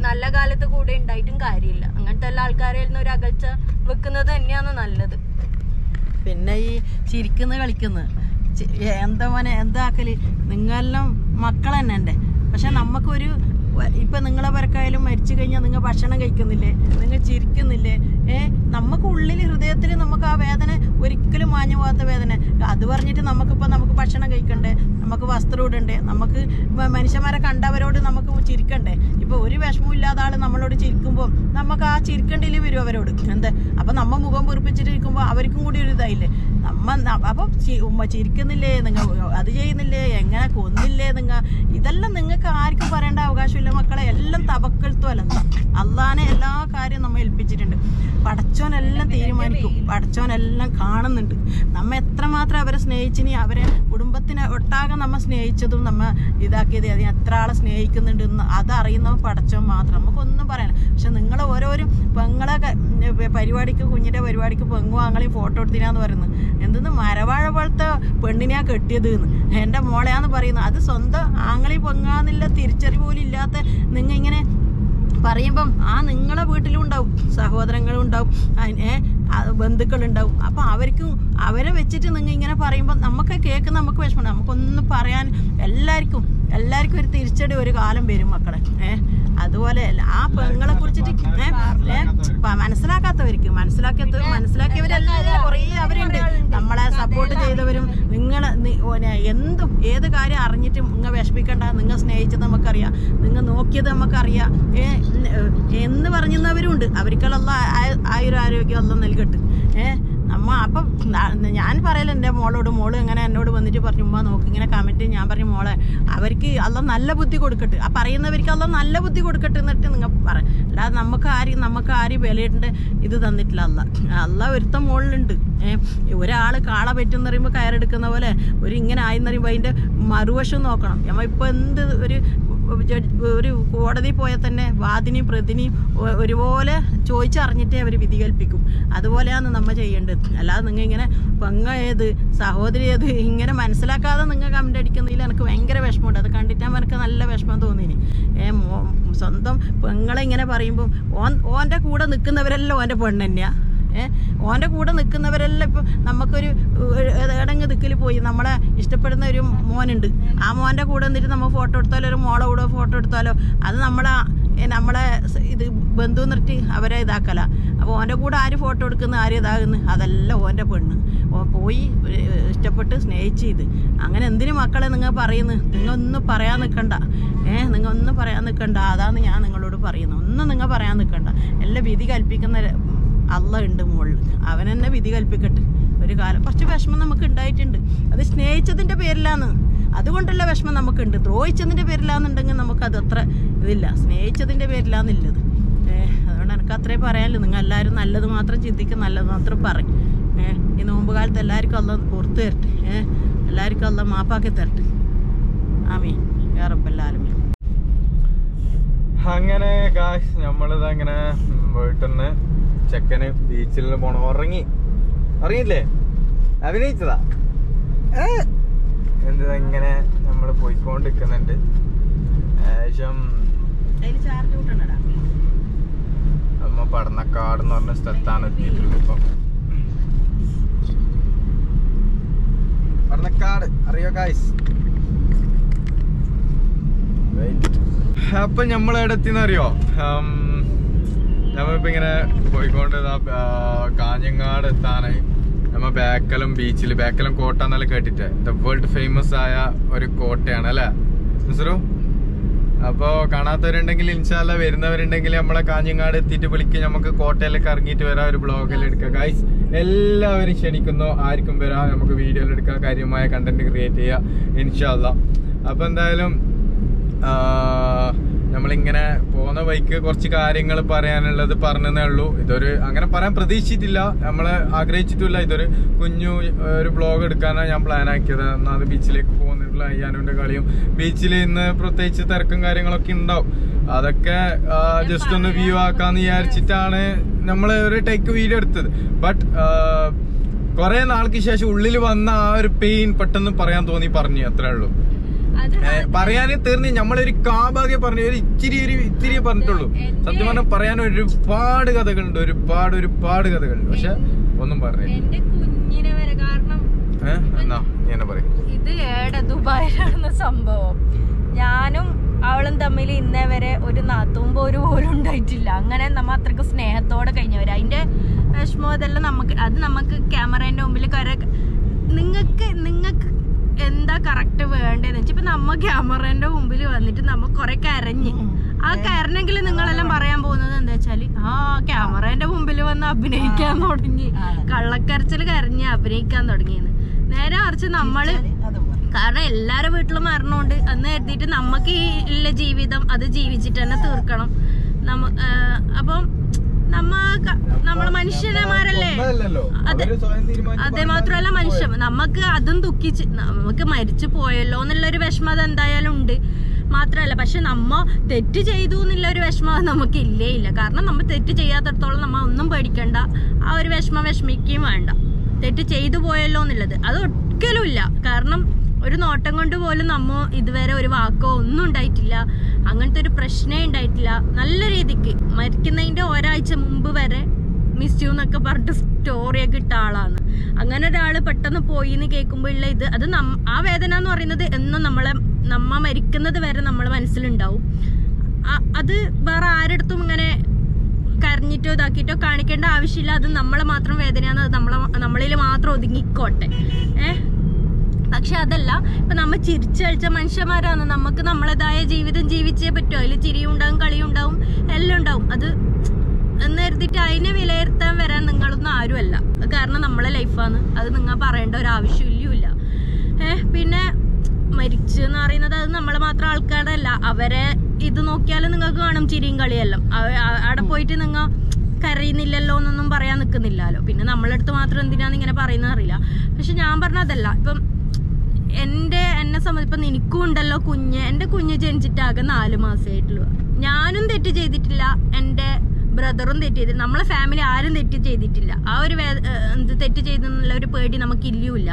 നല്ല കാലത്ത് കൂടെ ഉണ്ടായിട്ടും കാര്യമില്ല. അങ്ങനത്തെ എല്ലാ ആൾക്കാരിൽ നിന്ന് ഒരു അകൽച്ച വെക്കുന്നത് തന്നെയാണ് നല്ലത്. പിന്നെ ഈ ചിരിക്കുന്ന കളിക്കുന്ന എന്താ മോനെ എന്താക്കല്, നിങ്ങളെല്ലാം മക്കൾ തന്നെ ഉണ്ട്. പക്ഷെ നമുക്കൊരു ഇപ്പൊ നിങ്ങളെ പേർക്കായാലും മരിച്ചു കഴിഞ്ഞാൽ നിങ്ങൾ ഭക്ഷണം കഴിക്കുന്നില്ലേ, നിങ്ങൾ ചിരിക്കുന്നില്ലേ? നമുക്ക് ഉള്ളിൽ ഹൃദയത്തിൽ നമുക്ക് ആ വേദന ഒരിക്കലും മാഞ്ഞു പോകാത്ത വേദന. അത് പറഞ്ഞിട്ട് നമുക്ക് ഭക്ഷണം കഴിക്കണ്ടേ, നമുക്ക് വസ്ത്രം ഇടണ്ടേ, നമുക്ക് മനുഷ്യന്മാരെ കണ്ടവരോട് നമുക്ക് ചിരിക്കണ്ടേ? ഇപ്പൊ ഒരു വിഷമവും ഇല്ലാത്ത ആള് നമ്മളോട് ചിരിക്കുമ്പോൾ നമുക്ക് ആ ചിരിക്കണ്ടില് വരും അവരോട്. എന്താ അപ്പൊ നമ്മ മുഖം പൊറിപ്പിച്ചിട്ടിരിക്കുമ്പോ അവർക്കും കൂടി ഒരു ഇതായില്ലേ. അപ്പൊ ചിരിക്കുന്നില്ലേ, നിങ്ങൾ അത് ചെയ്യുന്നില്ലേ, എങ്ങനെ കൊന്നില്ലേ നിങ്ങൾ? ഇതെല്ലാം നിങ്ങൾക്ക് ആർക്കും പറയേണ്ട ആവശ്യമില്ല മക്കളെ. എല്ലാം തവക്കൽത്വല്ല, അള്ളാനെ എല്ലാ കാര്യവും നമ്മ ഏൽപ്പിച്ചിട്ടുണ്ട്. പടച്ചോനെല്ലാം തീരുമാനിക്കും, പടച്ചോനെല്ലാം കാണുന്നുണ്ട്. നമ്മ എത്രമാത്രം അവരെ സ്നേഹിച്ചിനി, അവരെ കുടുംബത്തിനെ ഒട്ടാകെ നമ്മ സ്നേഹിച്ചതും നമ്മ ഇതാക്കിയത്, അതിന് എത്ര ആളെ സ്നേഹിക്കുന്നുണ്ട് എന്ന് അതറിയുന്നവ പടച്ചോൻ മാത്രം. നമുക്കൊന്നും പറയാനില്ല. പക്ഷെ നിങ്ങൾ ഓരോരും പെങ്ങളെ പരിപാടിക്ക്, കുഞ്ഞിന്റെ പരിപാടിക്ക് പെങ്ങും ആങ്ങളെയും ഫോട്ടോ എടുത്തിനാന്ന് പറയുന്നത്. എന്തെന്ന് മരവാഴ പോലത്തെ പെണ്ണിനെയാ കെട്ടിയത് എന്ന് എൻ്റെ മോളെയാന്ന് പറയുന്നത്. അത് സ്വന്തം ആങ്ങളി പെങ്ങാന്നില്ല തിരിച്ചറിവ് പോലും ഇല്ലാത്ത നിങ്ങൾ ഇങ്ങനെ പറയുമ്പം ആ നിങ്ങളെ വീട്ടിലും ഉണ്ടാവും, സഹോദരങ്ങളും ഉണ്ടാവും, ബന്ധുക്കളുണ്ടാവും. അപ്പം അവരെ വെച്ചിട്ട് നിങ്ങൾ ഇങ്ങനെ പറയുമ്പോൾ നമുക്ക് കേൾക്കുന്ന നമുക്ക് വിഷമം. നമുക്കൊന്നും പറയാൻ എല്ലാവർക്കും ഒരു തിരിച്ചടി ഒരു കാലം വരും മക്കളെ. അതുപോലെ ആ പെങ്ങളെ കുറിച്ചിട്ട് മനസ്സിലാക്കിയവരെല്ലാം കുറേ അവരുണ്ട്. നമ്മളെ സപ്പോർട്ട് ചെയ്തവരും എന്തും ഏത് കാര്യം അറിഞ്ഞിട്ട് നിങ്ങൾ വിഷമിക്കണ്ട, നിങ്ങൾ സ്നേഹിച്ചത് നമുക്കറിയാം, നിങ്ങൾ നോക്കിയത് നമുക്കറിയാം എന്ന് പറഞ്ഞവരും ഉണ്ട്. അവർക്കെല്ലാം ആയുരാരോഗ്യം എല്ലാം നൽകട്ടെ. അപ്പം ഞാൻ പറയല എൻ്റെ മോള് ഇങ്ങനെ എന്നോട് വന്നിട്ട് പറഞ്ഞു ഉമ്മ നോക്ക് ഇങ്ങനെ കമൻറ്റ്. ഞാൻ പറഞ്ഞു മോളെ അവർക്ക് അല്ല നല്ല ബുദ്ധി കൊടുക്കട്ടെ, ആ പറയുന്നവർക്ക് അല്ല നല്ല ബുദ്ധി കൊടുക്കട്ടെ എന്നിട്ട് നിങ്ങൾ പറയും. അല്ലാതെ നമുക്ക് ആരും വിലയിട്ടുണ്ട് ഇത് തന്നിട്ടില്ല. അല്ല ഒരുത്ത മുകളിലുണ്ട്. ഒരാൾ കാള പറ്റുമെന്ന് പറയുമ്പോൾ കയറെടുക്കുന്ന പോലെ ഇങ്ങനെ ആയെന്ന് പറയുമ്പോൾ അതിൻ്റെ മറുവശം നോക്കണം. നമ്മൾ ഇപ്പോൾ എന്ത് ഒരു കോടതി പോയാൽ തന്നെ വാദിനിയും പ്രതിനിയും ഒരുപോലെ ചോദിച്ചറിഞ്ഞിട്ടേ അവർ വിധി കൽപ്പിക്കും. അതുപോലെയാണ് നമ്മൾ ചെയ്യേണ്ടത്. അല്ലാതെ നിങ്ങൾ ഇങ്ങനെ പെങ്ങ ഏത് സഹോദരി ഏത് ഇങ്ങനെ മനസ്സിലാക്കാതെ നിങ്ങൾ കമൻ്റ് അടിക്കുന്നതിൽ എനിക്ക് ഭയങ്കര വിഷമമുണ്ട്. അത് കണ്ടിട്ടാകുമ്പോൾ എനിക്ക് നല്ല വിഷമം തോന്നിനി. സ്വന്തം പെങ്ങളെ ഇങ്ങനെ പറയുമ്പോൾ ഓൻ്റെ കൂടെ നിൽക്കുന്നവരെല്ലാം ഓൻ്റെ പെണ്ണ് തന്നെയാണ്. ഓൻ്റെ കൂടെ നിൽക്കുന്നവരെല്ലാം ഇപ്പം നമുക്കൊരു ഏടങ്ങ് ദിക്കിൽ പോയി നമ്മളെ ഇഷ്ടപ്പെടുന്ന ഒരു മോനുണ്ട്. ആ മോൻ്റെ കൂടെ നിന്നിട്ട് നമ്മൾ ഫോട്ടോ എടുത്താലോ ഒരു മോളെ കൂടെ ഫോട്ടോ എടുത്താലോ അത് നമ്മളെ ഇത് ബന്ധു നിർത്തി അവരെ ഇതാക്കല. അപ്പോൾ ഓൻ്റെ കൂടെ ആര് ഫോട്ടോ എടുക്കുന്നു ആര് ഇതാകുന്നു അതല്ല ഓൻ്റെ പെണ്ണ്. പോയി ഇഷ്ടപ്പെട്ട് സ്നേഹിച്ച് ഇത് അങ്ങനെ എന്തിനു മക്കളെ നിങ്ങൾ പറയുന്നു? നിങ്ങളൊന്നും പറയാൻ നിൽക്കണ്ട. നിങ്ങളൊന്നും പറയാൻ നിൽക്കണ്ട. അതാണ് ഞാൻ നിങ്ങളോട് പറയുന്നത്. ഒന്നും നിങ്ങൾ പറയാൻ നിൽക്കണ്ട. എല്ലാം വിധി കൽപ്പിക്കുന്ന അള്ള ഉണ്ട് മുകളിൽ. അവൻ തന്നെ വിധി കൽപ്പിക്കട്ടെ. ഒരു കാലം കുറച്ച് വിഷമം നമുക്ക് ഉണ്ടായിട്ടുണ്ട്. അത് സ്നേഹിച്ചതിൻ്റെ പേരിലാന്ന്. അതുകൊണ്ടുള്ള വിഷമം നമുക്കുണ്ട്. ദ്രോഹിച്ചതിൻ്റെ പേരിലാന്നുണ്ടെങ്കിൽ നമുക്കത് അത്ര ഇതില്ല. സ്നേഹിച്ചതിൻ്റെ പേരിലാന്നില്ലത്. അതുകൊണ്ട് എനിക്ക് അത്രേ പറയാനുള്ളൂ. നിങ്ങൾ എല്ലാവരും നല്ലത് മാത്രം ചിന്തിക്കും, നല്ലത് മാത്രം പറയും. ഈ നോമ്പ് കാലത്ത് എല്ലാവർക്കും അല്ല പുറത്ത് തരട്ടെ. എല്ലാവർക്കും അല്ല മാപ്പാക്കി തരട്ടെ. ആമീൻ യാ റബ്ബൽ ആലമീൻ. അങ്ങനെ ഗായ്സ് നമ്മളിത് അങ്ങനെ വീട്ടിൽ നിന്ന് ചെക്കന് ബീച്ചിൽ പോണം. ഉറങ്ങിയില്ലേ? അഭിനയിച്ചതാ എന്താ ഇങ്ങനെ നമ്മൾ പോയിക്കൊണ്ടിരിക്കുന്നുണ്ട്. ഏകദേശം നമ്മ പടന്നക്കാട് എന്ന് പറഞ്ഞ സ്ഥലത്താണ് എത്തിയിട്ടുള്ളത്. ഇപ്പം പടന്നക്കാട് അറിയോ ഗായ്സ്? അപ്പൊ നമ്മൾ എവിടെ എത്തിന്ന് അറിയോ? നമ്മളിപ്പോ ഇങ്ങനെ പോയിക്കൊണ്ട് കാഞ്ഞങ്ങാട് എത്താനായി. നമ്മ ബേക്കലം കോട്ട എന്നല്ല കേട്ടിട്ട് വേൾഡ് ഫേമസ് ആയ ഒരു കോട്ടയാണ് അല്ലെ മിസ്റു? അപ്പൊ കാണാത്തവരുണ്ടെങ്കിൽ ഇൻഷാല്ല വരുന്നവരുണ്ടെങ്കിൽ നമ്മളെ കാഞ്ഞങ്ങാട് എത്തിയിട്ട് വിളിക്കുക. നമുക്ക് കോട്ടയിലേക്ക് ഇറങ്ങിയിട്ട് വരാം, ഒരു ബ്ലോഗെല്ലാം എടുക്കാം. ഗൈസ് എല്ലാവരും ക്ഷണിക്കുന്നു, ആർക്കും വരാം. നമുക്ക് വീഡിയോ എടുക്കാം, കാര്യമായ കണ്ടന്റ് ക്രിയേറ്റ് ചെയ്യാം ഇൻഷാല്ല. അപ്പൊ എന്തായാലും നമ്മളിങ്ങനെ പോകുന്ന വഴിക്ക് കുറച്ച് കാര്യങ്ങൾ പറയാനുള്ളത് പറഞ്ഞതേ ഉള്ളൂ. അങ്ങനെ പറയാൻ പ്രതീക്ഷിച്ചിട്ടില്ല, നമ്മള് ആഗ്രഹിച്ചിട്ടില്ല. ഇതൊരു കുഞ്ഞു ഒരു ബ്ലോഗ് എടുക്കാനാണ് ഞാൻ പ്ലാൻ ആക്കിയത്. എന്നാൽ അത് ബീച്ചിലേക്ക് പോകുന്നില്ല, അയ്യാനുവിന്റെ കളിയും ബീച്ചിൽ ഇന്ന് പ്രത്യേകിച്ച് തിരക്കും കാര്യങ്ങളൊക്കെ ഉണ്ടാവും. അതൊക്കെ ജസ്റ്റ് ഒന്ന് വ്യൂ ആക്കാന്ന് വിചാരിച്ചിട്ടാണ് നമ്മള് ഒരു ടേക്ക് വീഡിയോ എടുത്തത്. ബട്ട് കുറെ നാൾക്ക് ശേഷം ഉള്ളിൽ വന്ന ആ ഒരു പെയിൻ പെട്ടെന്ന് പറയാൻ പറഞ്ഞു, അത്രേ ഉള്ളൂ. പറയാനേ തീർന്ന് നമ്മളൊരു കാബാകെ പറഞ്ഞു, ഒരു ഇത്തിരി പറഞ്ഞിട്ടുള്ളൂ. സത്യം പറഞ്ഞാൽ പറയാൻ ഒരുപാട് കഥകളുണ്ട്, ഒരുപാട് കഥകളുണ്ട്. പക്ഷെ ഒന്നും പറഞ്ഞില്ല. എന്നാ ഞാൻ പറയും, ഇത് ദുബായിലാണ് സംഭവം. ഞാനും അവളും തമ്മിൽ ഇന്നേ വരെ ഒരു നാത്തുമ്പോ പോലും ഉണ്ടായിട്ടില്ല. അങ്ങനെ നമ്മ അത്രക്ക് സ്നേഹത്തോടെ കഴിഞ്ഞവര്. അതിന്റെ വിഷമം ഇതെല്ലാം നമുക്ക് ക്യാമറേന്റെ മുമ്പിൽ നിങ്ങൾക്ക് എന്താ കറക്റ്റ് വേണ്ടതെന്ന് വെച്ചാൽ ഇപ്പൊ നമ്മ ക്യാമറേന്റെ മുമ്പിൽ വന്നിട്ട് നമ്മ കൊറേ കരഞ്ഞ് ആ കരണെങ്കിൽ നിങ്ങളെല്ലാം പറയാൻ പോകുന്നത് എന്താ വെച്ചാല് ക്യാമറേന്റെ മുമ്പിൽ വന്ന് അഭിനയിക്കാൻ തുടങ്ങി, കള്ളക്കരച്ചിൽ കരഞ്ഞ് അഭിനയിക്കാൻ തുടങ്ങിയെന്ന്. നേരെ മറിച്ച് നമ്മള് കാരണം എല്ലാരും വീട്ടിലും മരണമുണ്ട് അന്ന് കരുതിയിട്ട് നമുക്ക് ഈ ഉള്ള ജീവിതം അത് ജീവിച്ചിട്ട് തന്നെ തീർക്കണം. അപ്പം നമ്മള് മനുഷ്യന്മാരല്ലേ, അതേ മാത്രമല്ല മനുഷ്യൻ. നമുക്ക് അതും ദുഃഖിച്ച് നമുക്ക് മരിച്ചു പോയല്ലോ എന്നുള്ളൊരു വിഷമം അത് എന്തായാലും ഉണ്ട്. മാത്രല്ല പക്ഷെ നമ്മ തെറ്റ് ചെയ്തു എന്നുള്ളൊരു വിഷമം നമുക്ക് ഇല്ല. കാരണം നമ്മൾ തെറ്റ് ചെയ്യാത്തടത്തോളം നമ്മ ഒന്നും പേടിക്കണ്ട, ആ ഒരു വിഷമിക്കുകയും വേണ്ട. തെറ്റ് ചെയ്തു പോയല്ലോ എന്നുള്ളത് അത് ഒരിക്കലും ഇല്ല. കാരണം ഒരു നോട്ടം കൊണ്ട് പോലും നമ്മ ഇതുവരെ ഒരു വാക്കോ ഒന്നും ഉണ്ടായിട്ടില്ല, അങ്ങനത്തെ ഒരു പ്രശ്നമേ ഉണ്ടായിട്ടില്ല. നല്ല രീതിക്ക് മരിക്കുന്നതിന്റെ ഒരാഴ്ച മുമ്പ് വരെ മിസ് യു എന്നൊക്കെ പറഞ്ഞിട്ട് സ്റ്റോറിയൊക്കെ ഇട്ട ആളാണ്. അങ്ങനെ ഒരാള് പെട്ടെന്ന് പോയി എന്ന് കേൾക്കുമ്പോൾ ഉള്ള അത് ആ വേദന എന്ന് പറയുന്നത് എന്നും നമ്മ മരിക്കുന്നത് വരെ നമ്മളെ മനസ്സിലുണ്ടാവും. അത് വേറെ ആരെടുത്തും ഇങ്ങനെ കരഞ്ഞിട്ടോ ഇതാക്കിയിട്ടോ കാണിക്കേണ്ട ആവശ്യമില്ല. അത് നമ്മളെ മാത്രം വേദനയാണ്, അത് നമ്മളിൽ മാത്രം ഒതുങ്ങിക്കോട്ടെ. പക്ഷെ അതല്ല, ഇപ്പൊ നമ്മ ചിരിച്ചു കളിച്ച മനുഷ്യന്മാരാണ്. നമുക്ക് നമ്മളേതായ ജീവിതം ജീവിച്ചേ പറ്റുമോ. അതിൽ ചിരിയും ഉണ്ടാവും, കളിയും ഉണ്ടാവും, എല്ലാം ഉണ്ടാവും. അത് എന്ന് കരുതിയിട്ട് അതിനെ വിലയിരുത്താൻ വരാൻ നിങ്ങളൊന്നും ആരുമല്ല. കാരണം നമ്മളെ ലൈഫാണ്, അത് നിങ്ങൾ പറയേണ്ട ഒരു ആവശ്യമില്ല. പിന്നെ മരിച്ചെന്ന് പറയുന്നത് അത് നമ്മളെ മാത്രം ആൾക്കാരുടെ അല്ല, അവരെ ഇത് നോക്കിയാലും നിങ്ങൾക്ക് കാണും ചിരിയും കളിയെല്ലാം. അവിടെ പോയിട്ട് നിങ്ങൾ കരയുന്നില്ലല്ലോ എന്നൊന്നും പറയാൻ നിൽക്കുന്നില്ലല്ലോ. പിന്നെ നമ്മളടുത്ത് മാത്രം എന്തിനാന്ന് ഇങ്ങനെ പറയുന്നത് അറിയില്ല. പക്ഷെ ഞാൻ പറഞ്ഞതല്ല, ഇപ്പം എന്നെ സംബന്ധിച്ച് ഇപ്പം എനിക്കും ഉണ്ടല്ലോ കുഞ്ഞ്. എൻ്റെ കുഞ്ഞ് ജനിച്ചിട്ടാകെ 4 മാസമായിട്ടുള്ളൂ. ഞാനും തെറ്റ് ചെയ്തിട്ടില്ല, എൻ്റെ ബ്രദറും തെറ്റ് ചെയ്തിട്ടില്ല, നമ്മളെ ഫാമിലി ആരും തെറ്റ് ചെയ്തിട്ടില്ല. ആ ഒരു തെറ്റ് ചെയ്തെന്നുള്ള ഒരു പേടി നമുക്ക് ഇല്ല.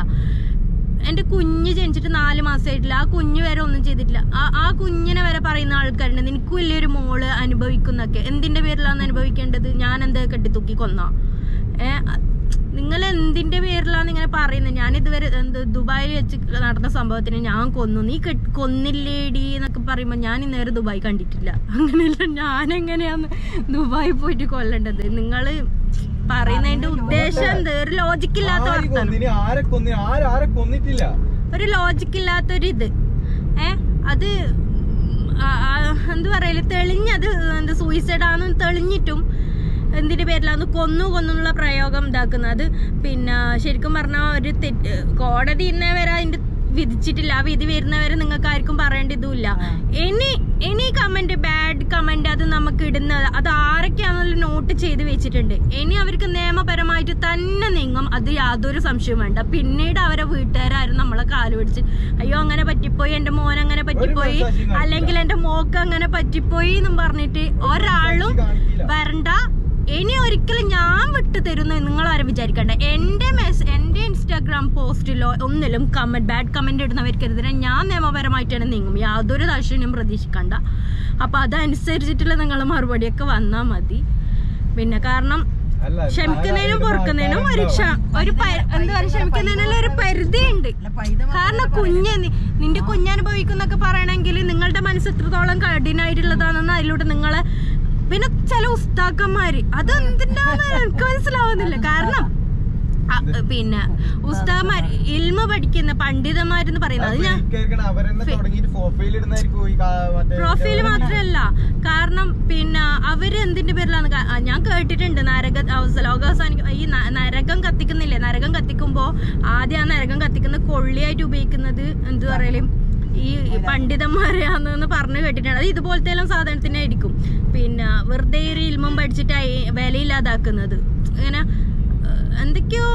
എൻ്റെ കുഞ്ഞ് ജനിച്ചിട്ട് 4 മാസമായിട്ടില്ല, ആ കുഞ്ഞ് വരെ ഒന്നും ചെയ്തിട്ടില്ല. ആ കുഞ്ഞിനെ വരെ പറയുന്ന ആൾക്കാരുണ്ട് നിനക്ക് വലിയൊരു മോള് അനുഭവിക്കുന്നൊക്കെ. എന്തിന്റെ പേരിലാണ് അനുഭവിക്കേണ്ടത്? ഞാൻ എന്താ കെട്ടിത്തൂക്കി കൊന്ന? നിങ്ങൾ എന്തിന്റെ പേരിലാണ് ഇങ്ങനെ പറയുന്നത്? ഞാനിതുവരെ ദുബായിൽ വെച്ച് നടന്ന സംഭവത്തിന് ഞാൻ കൊന്നു, നീ കൊന്നില്ലേടി എന്നൊക്കെ പറയുമ്പോൾ ഞാൻ ഇന്നേരെ ദുബായ് കണ്ടിട്ടില്ല. അങ്ങനെയല്ല, ഞാനെങ്ങനെയാന്ന് ദുബായി പോയിട്ട് കൊല്ലേണ്ടത്? നിങ്ങള് പറയുന്നതിന്റെ ഉദ്ദേശം എന്ത്? ഒരു ലോജിക്കില്ലാത്ത വർത്താനം, ഒരു ലോജിക്കില്ലാത്തൊരിത്. അത് എന്ത് പറയല്, തെളിഞ്ഞത് എന്ത് സൂയിസൈഡാന്ന് തെളിഞ്ഞിട്ടും എന്തിന്റെ പേരിലാന്ന് കൊന്നുള്ള പ്രയോഗം ഇതാക്കുന്നത്. അത് പിന്നെ ശരിക്കും പറഞ്ഞാൽ ഒരു തെറ്റ് കോടതി ഇന്നേ വരെ അതിന്റെ വിധിച്ചിട്ടില്ല. ആ വിധി വരുന്നവരെ നിങ്ങൾക്ക് ആർക്കും പറയേണ്ടതുമില്ല. ഇനി കമന്റ്, ബാഡ് കമന്റ് അത് നമുക്ക് ഇടുന്നത് അത് ആരൊക്കെയാണെന്നുള്ള നോട്ട് ചെയ്ത് വെച്ചിട്ടുണ്ട്. ഇനി അവർക്ക് നിയമപരമായിട്ട് തന്നെ നീങ്ങും, അത് യാതൊരു സംശയവും വേണ്ട. പിന്നീട് അവരെ വീട്ടുകാരും നമ്മളെ കാല് പിടിച്ച് അയ്യോ അങ്ങനെ പറ്റിപ്പോയി, എന്റെ മോൻ അങ്ങനെ പറ്റിപ്പോയി, അല്ലെങ്കിൽ എന്റെ മോക്ക് അങ്ങനെ പറ്റിപ്പോയി എന്നും പറഞ്ഞിട്ട് ഒരാളും വരണ്ട. ഇനി ഒരിക്കലും ഞാൻ വിട്ടു തരുന്ന നിങ്ങളാരും വിചാരിക്കണ്ട. എന്റെ ഇൻസ്റ്റാഗ്രാം പോസ്റ്റിലോ ഒന്നിലും ബാഡ് കമന്റ് ഇടുന്നവർക്കെതിരെ ഞാൻ നിയമപരമായിട്ടാണ് നീങ്ങും. യാതൊരു ദാക്ഷിണ്യം പ്രതീക്ഷിക്കണ്ട. അപ്പൊ അതനുസരിച്ചിട്ടുള്ള നിങ്ങൾ മറുപടിയൊക്കെ വന്നാൽ മതി. പിന്നെ കാരണം ക്ഷമിക്കുന്നതിനും പൊറുക്കുന്നതിനും ക്ഷമിക്കുന്നതിനുള്ള ഒരു പരിധി ഉണ്ട്. കാരണം നിന്റെ കുഞ്ഞനുഭവിക്കുന്നൊക്കെ പറയണമെങ്കിൽ നിങ്ങളുടെ മനസ്സ് എത്രത്തോളം കഠിനായിട്ടുള്ളതാണെന്ന് അതിലൂടെ നിങ്ങളെ. പിന്നെ ചില ഉസ്താക്കന്മാര് അതെന്തിനാന്ന് എനിക്ക് മനസ്സിലാവുന്നില്ല. കാരണം പിന്നെ ഉസ്താദന്മാര് ഇൽമ പഠിക്കുന്ന പണ്ഡിതന്മാരെന്ന് പറയുന്നത് പ്രൊഫൈല് മാത്രല്ല. കാരണം പിന്നെ അവര് എന്തിന്റെ പേരിലാണ് ഞാൻ കേട്ടിട്ടുണ്ട്, ലോകാവസാനിക്കും ഈ നരകം കത്തിക്കുന്നില്ലേ, നരകം കത്തിക്കുമ്പോ ആദ്യം ആ നരകം കത്തിക്കുന്ന കൊള്ളിയായിട്ട് ഉപയോഗിക്കുന്നത് എന്ത് പറയലും ഈ പണ്ഡിതന്മാരെയാന്ന് പറഞ്ഞു കേട്ടിട്ടുണ്ട്. അത് ഇതുപോലത്തെ എല്ലാം സാധനത്തിനെ ആയിരിക്കും. പിന്നെ വെറുതെ ഒരു ഇൽമം പഠിച്ചിട്ട് വിലയില്ലാതാക്കുന്നത് ഇങ്ങനെ എന്തൊക്കെയോ.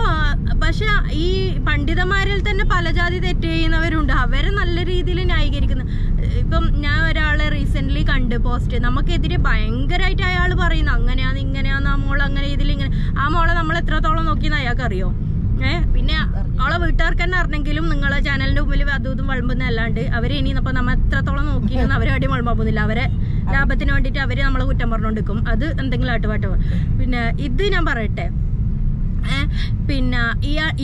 പക്ഷെ ഈ പണ്ഡിതന്മാരിൽ തന്നെ പല ജാതി തെറ്റ് ചെയ്യുന്നവരുണ്ട്. അവരെ നല്ല രീതിയിൽ ന്യായീകരിക്കുന്നു. ഇപ്പം ഞാൻ ഒരാളെ റീസെന്റ് കണ്ട് പോസ്റ്റ്, നമുക്കെതിരെ ഭയങ്കരമായിട്ട് അയാൾ പറയുന്നു അങ്ങനെയാന്ന് ഇങ്ങനെയാന്ന്, ആ മോള് അങ്ങനെ ഇതിലിങ്ങനെ. ആ മോളെ നമ്മൾ എത്രത്തോളം നോക്കിയെന്ന് അയാൾക്കറിയോ? പിന്നെ അവളെ വീട്ടുകാർക്ക് തന്നെ അറിഞ്ഞെങ്കിലും നിങ്ങളെ ചാനലിന്റെ മുമ്പിൽ അതും ഇതും വളമ്പുന്ന അല്ലാണ്ട് അവര് ഇനി ഇപ്പൊ നമ്മൾ എത്രത്തോളം നോക്കിയിരുന്നു അവരെ അടി വളമ്പാൻ പോകുന്നില്ല. അവരെ ലാഭത്തിന് വേണ്ടിയിട്ട് അവര് നമ്മളെ കുറ്റം പറഞ്ഞുകൊണ്ടിരിക്കും. അത് എന്തെങ്കിലും ആട്ടുപാട്ട്. പിന്നെ ഇത് ഞാൻ പറയട്ടെ, പിന്നെ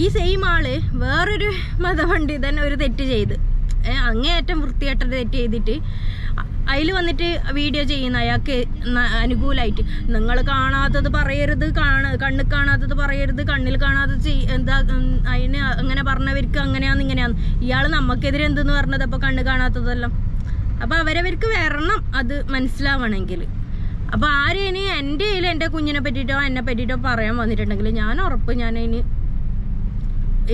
ഈ സെയിം ആള് വേറൊരു മതപണ്ഡിതൻ ഒരു തെറ്റ് ചെയ്ത് അങ്ങേയറ്റം വൃത്തികെട്ടൊരു തെറ്റ് ചെയ്തിട്ട് അതിൽ വന്നിട്ട് വീഡിയോ ചെയ്യുന്ന അയാൾക്ക് അനുകൂലമായിട്ട് നിങ്ങൾ കാണാത്തത് പറയരുത്, കണ്ണിൽ കാണാത്തത് പറയരുത്, കണ്ണിൽ കാണാത്തത് എന്താ അതിന് അങ്ങനെ പറഞ്ഞവർക്ക് അങ്ങനെയാന്ന് ഇങ്ങനെയാന്ന്. ഇയാൾ നമുക്കെതിരെ എന്തെന്ന് പറഞ്ഞത് അപ്പൊ കണ്ണ് കാണാത്തതെല്ലാം. അപ്പൊ അവരവർക്ക് വരണം അത് മനസ്സിലാവണമെങ്കിൽ. അപ്പൊ ആരും ഇനി എൻ്റെ കയ്യിൽ എൻ്റെ കുഞ്ഞിനെ പറ്റിയിട്ടോ എന്നെ പറ്റിയിട്ടോ പറയാൻ വന്നിട്ടുണ്ടെങ്കിൽ ഞാൻ ഉറപ്പ് ഞാൻ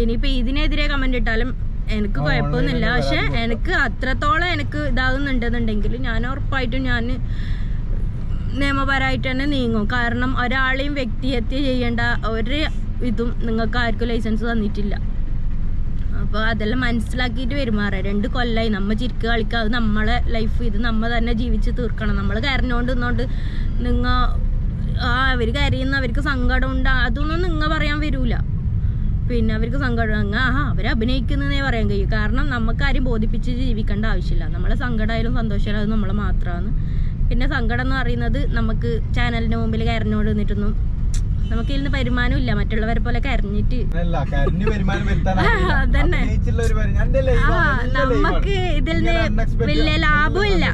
ഇനിയിപ്പോ ഇതിനെതിരെ കമന്റ് ഇട്ടാലും എനിക്ക് കുഴപ്പമൊന്നുമില്ല. പക്ഷെ എനിക്ക് അത്രത്തോളം എനിക്ക് ഇതാകുന്നുണ്ടെന്നുണ്ടെങ്കിൽ ഞാൻ ഉറപ്പായിട്ടും ഞാൻ നിയമപരമായിട്ട് തന്നെ നീങ്ങും. കാരണം ഒരാളെയും വ്യക്തിഹത്യ ചെയ്യേണ്ട ഒരു ഇതും നിങ്ങൾക്ക് ആർക്കും ലൈസൻസ് തന്നിട്ടില്ല. അപ്പോൾ അതെല്ലാം മനസ്സിലാക്കിയിട്ട് പെരുമാറുക. 2 കൊല്ലമായി നമ്മ ചിരിക്കുക കളിക്കുക, അത് നമ്മളെ ലൈഫ്, ഇത് നമ്മ തന്നെ ജീവിച്ച് തീർക്കണം. നമ്മൾ കരഞ്ഞോണ്ട് നിന്നോണ്ട് അവർ കരയുന്ന അവർക്ക് സങ്കടം ഉണ്ട് അതൊന്നും നിങ്ങൾ പറയാൻ വരൂല. പിന്നെ അവർക്ക് സങ്കടം അവർ അഭിനയിക്കുന്നതേ പറയാൻ കഴിയും. കാരണം നമുക്കാരും ബോധിപ്പിച്ച് ജീവിക്കേണ്ട ആവശ്യമില്ല. നമ്മളെ സങ്കടമായാലും സന്തോഷമായാലും അത് നമ്മളെ മാത്രമാണ്. പിന്നെ സങ്കടം എന്ന് പറയുന്നത് നമുക്ക് ചാനലിന്റെ മുമ്പിൽ കരഞ്ഞോണ്ട് നിന്നിട്ടൊന്നും നമുക്ക് ഇതിന് വരുമാനം ഇല്ല. മറ്റുള്ളവരെ പോലെ കരഞ്ഞിട്ട് അതന്നെ നമുക്ക് ഇതിൽ നിന്ന് വലിയ ലാഭമില്ല.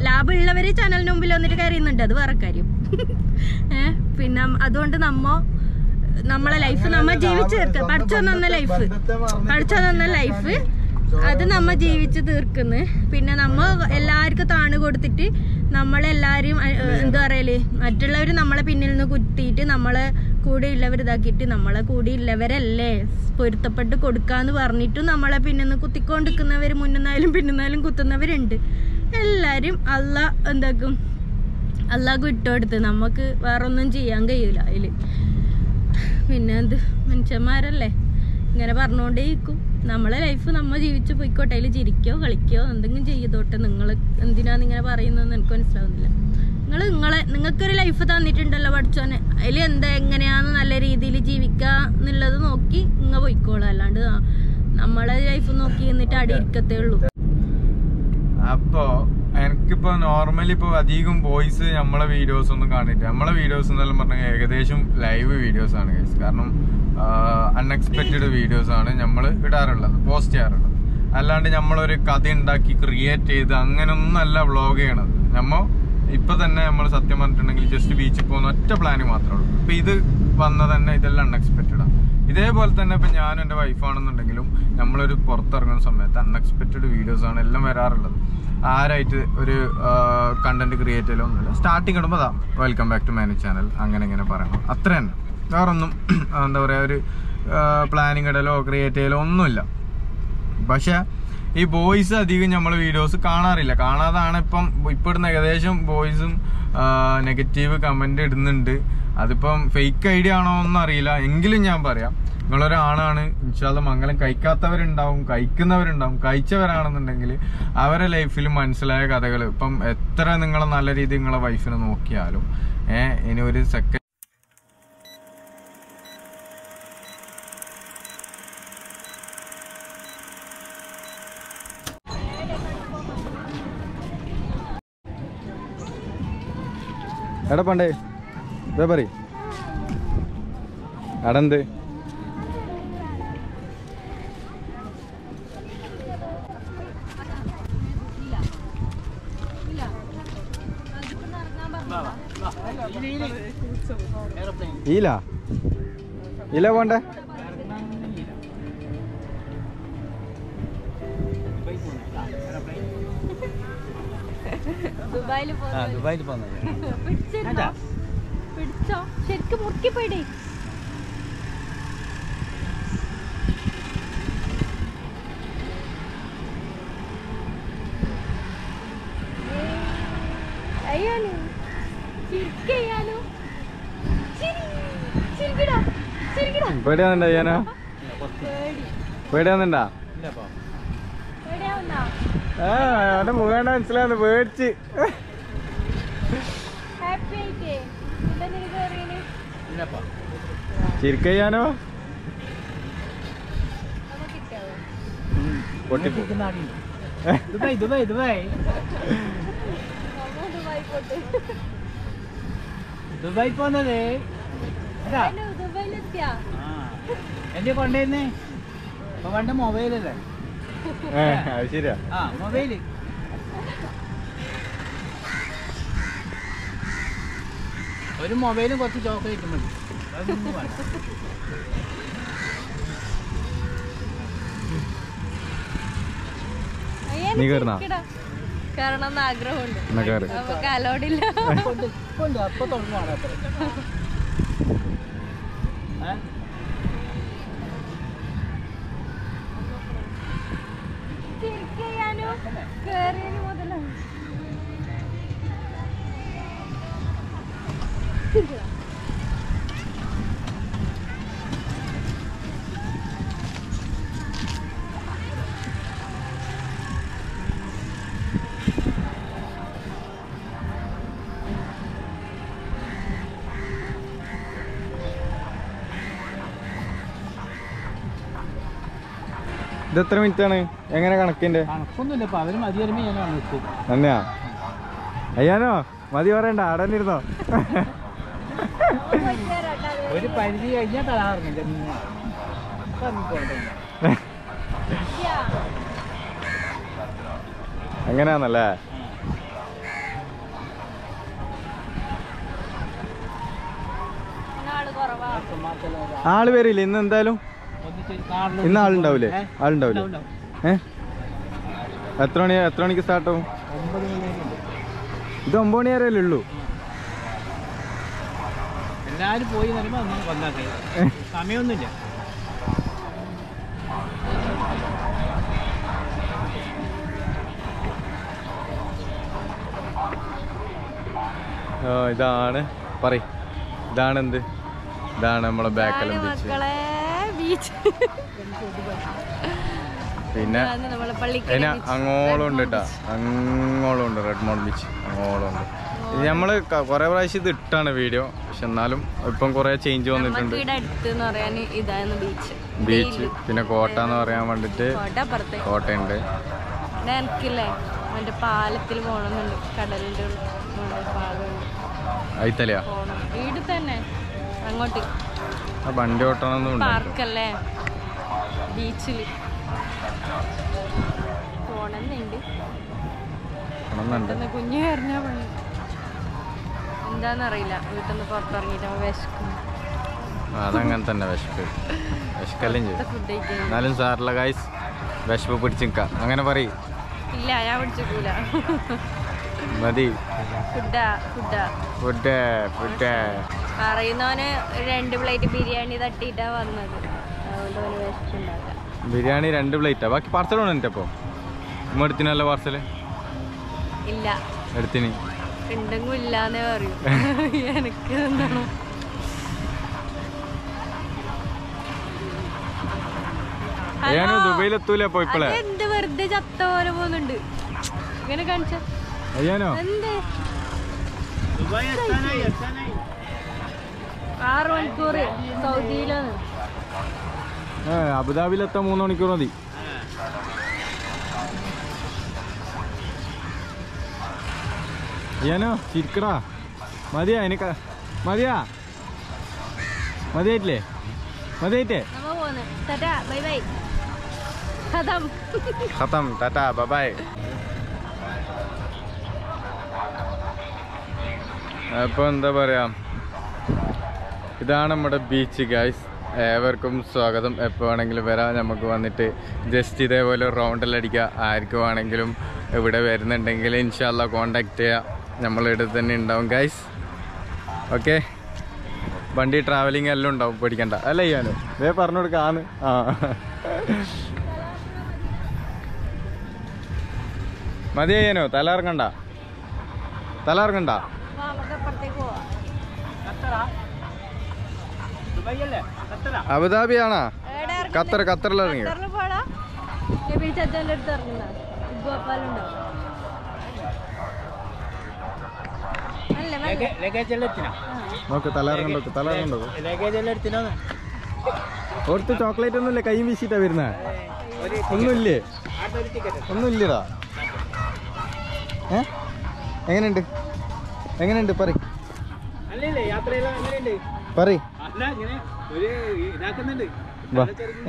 ലാഭമുള്ളവര് ചാനലിന് മുമ്പിൽ വന്നിട്ട് കരയുന്നുണ്ട്, അത് വേറെ കാര്യം. പിന്നെ അതുകൊണ്ട് നമ്മളെ ലൈഫ് നമ്മ ജീവിച്ചു തീർക്കുക. പഠിച്ചു തന്ന ലൈഫ് അത് നമ്മ ജീവിച്ച് തീർക്കുന്നു. പിന്നെ നമ്മ എല്ലാവർക്കും താണ് കൊടുത്തിട്ട് നമ്മളെല്ലാരും എന്താ പറയല്, മറ്റുള്ളവർ നമ്മളെ പിന്നിൽ നിന്ന് കുത്തിയിട്ട് നമ്മളെ കൂടെ ഉള്ളവർ ഇതാക്കിയിട്ട് നമ്മളെ കൂടെ ഉള്ളവരല്ലേ പൊരുത്തപ്പെട്ട് കൊടുക്കാന്ന് പറഞ്ഞിട്ടും നമ്മളെ പിന്നിന്ന് കുത്തിക്കൊണ്ടിരിക്കുന്നവർ മുന്നിന്നായാലും പിന്നിന്നായാലും കുത്തുന്നവരുണ്ട്. എല്ലാരും എന്താക്കും, അള്ളാഹ് വിട്ടുകൊടുത്ത് നമുക്ക് വേറെ ഒന്നും ചെയ്യാൻ കഴിയൂല അതില്. പിന്നെ എന്ത് മനുഷ്യന്മാരല്ലേ, ഇങ്ങനെ പറഞ്ഞുകൊണ്ടേയിരിക്കും. നമ്മളെ ലൈഫ് നമ്മൾ ജീവിച്ച് പോയിക്കോട്ടെ, അതിൽ ചിരിക്കോ കളിക്കോ എന്തെങ്കിലും ചെയ്തോട്ടെ. നിങ്ങൾ എന്തിനാന്ന് ഇങ്ങനെ പറയുന്നതെന്ന് എനിക്ക് മനസ്സിലാവുന്നില്ല. നിങ്ങൾക്കൊരു ലൈഫ് തന്നിട്ടുണ്ടല്ലോ പഠിച്ചോനെ, അതിൽ എങ്ങനെയാന്ന് നല്ല രീതിയിൽ ജീവിക്കുക എന്നുള്ളത് നോക്കി ഇങ്ങ പോയിക്കോളാം. അല്ലാണ്ട് നമ്മളെ ലൈഫ് നോക്കി എന്നിട്ട് അടി ഇരിക്കത്തേ ഉള്ളൂ. അപ്പോ എനിക്കിപ്പോ നോർമലി ഇപ്പൊ അധികം ബോയ്സ് നമ്മളെ വീഡിയോസ് ഒന്നും കാണില്ല. നമ്മളെ വീഡിയോസ് എന്നെല്ലാം പറഞ്ഞാൽ ഏകദേശം ലൈവ് വീഡിയോസ് ആണ് ഗൈസ്. കാരണം അൺഎക്സ്പെക്റ്റഡ് വീഡിയോസ് ആണ് നമ്മൾ ഇടാറുള്ളത്, പോസ്റ്റ് ചെയ്യാറുള്ളത്. അല്ലാണ്ട് നമ്മളൊരു കഥ ഉണ്ടാക്കി ക്രിയേറ്റ് ചെയ്ത് അങ്ങനൊന്നല്ല വ്ളോഗ് ചെയ്യണത്. ഇപ്പൊ തന്നെ നമ്മൾ സത്യം പറഞ്ഞിട്ടുണ്ടെങ്കിൽ ജസ്റ്റ് ബീച്ചിൽ പോകുന്ന ഒറ്റ പ്ലാന് മാത്രമേ ഉള്ളൂ. ഇപ്പൊ ഇത് വന്ന തന്നെ ഇതെല്ലാം അൺഎക്സ്പെക്റ്റഡ് ആണ്. ഇതേപോലെ തന്നെ ഇപ്പൊ ഞാനും എൻ്റെ വൈഫാണെന്നുണ്ടെങ്കിലും നമ്മളൊരു പുറത്തിറങ്ങുന്ന സമയത്ത് അൺഎക്സ്പെക്റ്റഡ് വീഡിയോസ് ആണ് എല്ലാം വരാറുള്ളത്. ആരായിട്ട് ഒരു കണ്ടന്റ് ക്രിയേറ്റ് ചെയ്യലോ ഒന്നുമില്ല. സ്റ്റാർട്ടിങ് ഇടുമ്പോൾ അതാ welcome back to manage channel അങ്ങനെ ഇങ്ങനെ പറയണം, അത്ര തന്നെ. വേറൊന്നും എന്താ പറയുക, ഒരു പ്ലാനിങ് ഇടലോ ക്രിയേറ്റ് ചെയ്യലോ ഒന്നുമില്ല. പക്ഷെ ഈ ബോയ്സ് അധികം നമ്മൾ വീഡിയോസ് കാണാറില്ല. കാണാതാണ് ഇപ്പം ഇടുന്ന ഏകദേശം ബോയ്സും നെഗറ്റീവ് കമന്റ് ഇടുന്നുണ്ട്. അതിപ്പം ഫേക്ക് ഐഡിയ ആണോ ഒന്നും അറിയില്ല. എങ്കിലും ഞാൻ പറയാം, നിങ്ങളൊരാണാണ്, ഇൻഷാല്ലാ മംഗലം കഴിക്കാത്തവരുണ്ടാവും, കഴിക്കുന്നവരുണ്ടാവും. കഴിച്ചവരാണെന്നുണ്ടെങ്കിൽ അവരെ ലൈഫിൽ മനസ്സിലായ കഥകൾ ഇപ്പം എത്ര നിങ്ങളെ നല്ല രീതിയിൽ നിങ്ങളെ വൈഫിനെ നോക്കിയാലും ഇനി ഒരു സെക്കൻഡ് എടാ പണ്ടേ ഇതേ പറ അടെന്ത് ഇല്ല പോണ്ടേ? ദുബായിൽ പിടിച്ചോ, ശരിക്കും മുറുക്കി പോയിടേ. അയ്യാലോ ചിരിക്കയ്യാലോ, പേടിയാന്നുണ്ടാ ഞാനോ? പേടിയാന്നുണ്ടാ? അവിടെ മുഖേണ്ട മനസ്സിലാന്ന് പേടിച്ച്. ചിരിക്കയ്യാനോ ദുബായ് പോന്നത് എന്റെ കൊണ്ടുവരുന്നേ ഇപ്പൊ പണ്ട് മൊബൈലല്ലേ? അത് ശരിയാ. മൊബൈല് ഒരു മൊബൈലും കുറച്ച് ചോക്ലേറ്റ് മതി. നീ കയറുന്ന കാരണം ആഗ്രഹമുണ്ട്, നമുക്ക് അലോഡില്ല. അപ്പൊ തുടങ്ങുവാണ് അത്ര ഇത് എത്ര മിനിറ്റ് ആണ്? എങ്ങനെ കണക്കിന്റെ? കണക്കൊന്നുമില്ല, അപ്പൊ അവര് മതി വരുമ്പോ ഞാൻ നിർത്തും. തന്നെയാ? അയ്യാനോ മതി പറയണ്ട, അവിടെ തന്നെ ഇരുന്നോ. ഒരു പരിധി കഴിഞ്ഞാൽ തലാറില്ല. അങ്ങനെയാന്നല്ലേ? ആള് വരില്ല ഇന്ന് എന്തായാലും? ഇന്ന് ആളുണ്ടാവൂലേ? ആളുണ്ടാവൂലേ? എത്ര മണിക്ക് സ്റ്റാർട്ട് ആവും? ഇത് 9 മണി വരെ ഉള്ളൂ. എല്ലാവരും പോയി വരുമ്പോൾ വന്നാക്കേ സമയമൊന്നുമില്ല. ഇതാണ് പറയ്, ഇതാണ് എന്ത്? ഇതാണ് നമ്മളെ ബാക്കെല്ലാം ബീച്ച്. പിന്നെ അങ്ങോളം ഉണ്ട് കേട്ടാ, അങ്ങോളം ഉണ്ട് റെഡ് മൗണ്ട് ബീച്ച്, അങ്ങോളം ഉണ്ട്. നമ്മള് കൊറേ പ്രാവശ്യം ഇത് ഇട്ടാണ് വീഡിയോ, പക്ഷെ എന്നാലും ഇപ്പം കൊറേ ചേഞ്ച് വന്നിട്ടുണ്ട്. ബീച്ച് പിന്നെ കോട്ട എന്ന് പറയാൻ വേണ്ടിട്ട് കോട്ടയുണ്ട്. പാലത്തിൽ പോകണമെന്നുണ്ട്, കടലിന്റെ അയിത്തലയാ വീട് തന്നെ അങ്ങോട്ട് വണ്ടി ഓട്ടണമെന്നും പാർക്കല്ലേ, ബീച്ചില് പോണെന്നുണ്ട്. കുഞ്ഞു കയറിഞ്ഞാ പണി എന്താന്നറിയില്ല, വീട്ടിൽ നിന്ന് പുറത്തിറങ്ങിട്ട് വിശക്കും. അതങ്ങനെ തന്നെ വിശക്കെല്ലാം ചെയ്യും. എന്നാലും സാറില്ല ഗൈസ്, വിശപ്പ് പിടിച്ച് നിൽക്കാം അങ്ങനെ പറയും. ഇല്ല ഞാൻ പിടിച്ചൂല, മതി. പറയുന്നവന് 2 പ്ലേറ്റ് ബിരിയാണി തട്ടിയിട്ടാ വന്നത്, അതുകൊണ്ട് അവന് വിശപ്പുണ്ടാവില്ല. ബിരിയാണി 2 പ്ലേറ്റാ, ബാക്കി പാർസൽ വേണം. അപ്പൊ ഉമ്മ എടുത്തിനല്ലോ പാർസല്? ഇല്ല എടുത്തിന് ഉണ്ടെങ്കിൽ ഇല്ലാന്നേ പറയൂ. എനിക്ക് എന്താണ് ദുബൈയിലെത്തൂല ഇപ്പൊ ഇപ്പളെ എന്ത് വെറുതെ ചത്ത പോലെ പോകുന്നുണ്ട് ഇങ്ങനെ കാണിച്ച അയ്യാനോ? എന്ത് 6 മണിക്കൂർ സൗദിയിലാണ്. അബുദാബിയിലെത്താൻ 3 മണിക്കൂർ മതി. അയ്യാനോ ചിരിക്കടാ, മതിയാ എനിക്ക്, മതിയായിട്ടില്ലേ? മതിയായിട്ടേ ഖത്തം, ടാറ്റാ ബൈ ബൈ. അപ്പോൾ എന്താ പറയാ, ഇതാണ് നമ്മുടെ ബീച്ച് ഗൈസ്. ഏവർക്കും സ്വാഗതം. എപ്പോൾ വേണമെങ്കിലും വരാം, നമുക്ക് വന്നിട്ട് ജസ്റ്റ് ഇതേപോലെ റൗണ്ടെല്ലാം അടിക്കുക. ആർക്ക് വേണമെങ്കിലും ഇവിടെ വരുന്നുണ്ടെങ്കിൽ ഇൻഷാല്ലാ കോണ്ടാക്ട് ചെയ്യാം, നമ്മളിവിടെ തന്നെ ഉണ്ടാവും ഗൈസ്. ഓക്കെ, വണ്ടി ട്രാവലിംഗ് എല്ലാം ഉണ്ടാവും, പേടിക്കണ്ട. അല്ല ചെയ്യാനോ ഇതേ പറഞ്ഞു കൊടുക്കാന്ന്. ആ മതി ചെയ്യാനോ, തല ഇറങ്ങണ്ട. അബുദാബിയാണോ? ഖത്തറിലിറങ്ങിയോ? നോക്ക് തലയിറങ്ങണ്ടോ. ഓർത്ത് ചോക്ലേറ്റ് ഒന്നുമില്ല, കൈ വീശിട്ടാ വരുന്ന. ഒന്നുമില്ലടാ. എങ്ങനെയുണ്ട് പറ.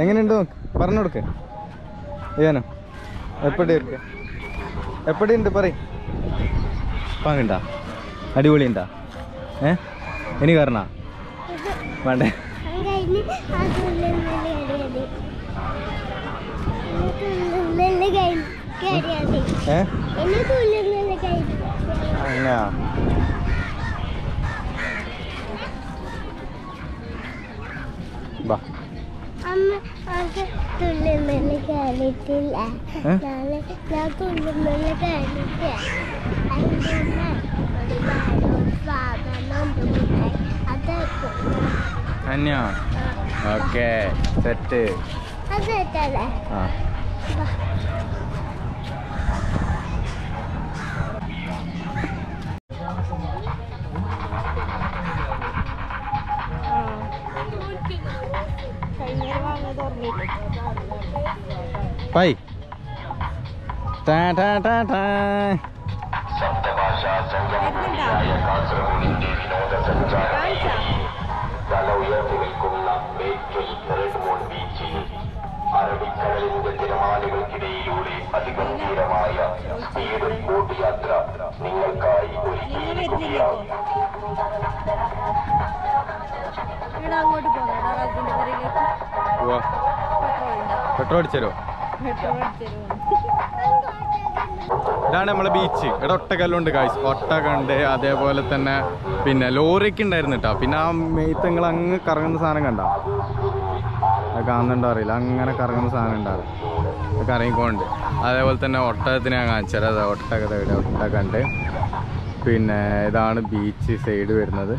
എങ്ങനെയുണ്ട് പറഞ്ഞു കൊടുക്ക. ഏനോ എപ്പടിയുണ്ട് പറ. പാങ്ങണ്ടാ? അടിപൊളിയുണ്ടാ? ഇനി കാരണ വേണ്ടേ? അങ്ങ ബാ. Okay set. ആ ബൈ. അറബിക്കടലിന്റെ തിരമാലകൾക്കിടയിലൂടെ അതിഗംഭീരമായ സ്പീഡ് ബോട്ട് യാത്ര നിങ്ങൾക്കായി ഒരുക്കിയിരിക്കുകയാണ്. പെട്രോൾ അടിച്ചോ? ഇതാണ് നമ്മളെ ബീച്ച്. ഇവിടെ ഒട്ടകല്ലുണ്ട് ഗൈസ്, ഒട്ടകണ്ട്. അതേപോലെ തന്നെ പിന്നെ ലോറിയൊക്കെ ഉണ്ടായിരുന്നു കേട്ടോ. പിന്നെ ആ മെയ്ത്തങ്ങൾ അങ്ങ് കറങ്ങുന്ന സാധനം കണ്ടോ, അത് കാണുന്നുണ്ടോ അറിയില്ല, അങ്ങനെ കറങ്ങുന്ന സാധനം ഉണ്ടാവും, അത് കറങ്ങിക്കൊണ്ട്. അതേപോലെ തന്നെ ഒട്ടകത്തിനെ ഞാൻ കാണിച്ചത്, അത് ഒട്ടകത്തെ ഇവിടെ ഒട്ടകണ്ട്. പിന്നെ ഇതാണ് ബീച്ച് സൈഡ് വരുന്നത്.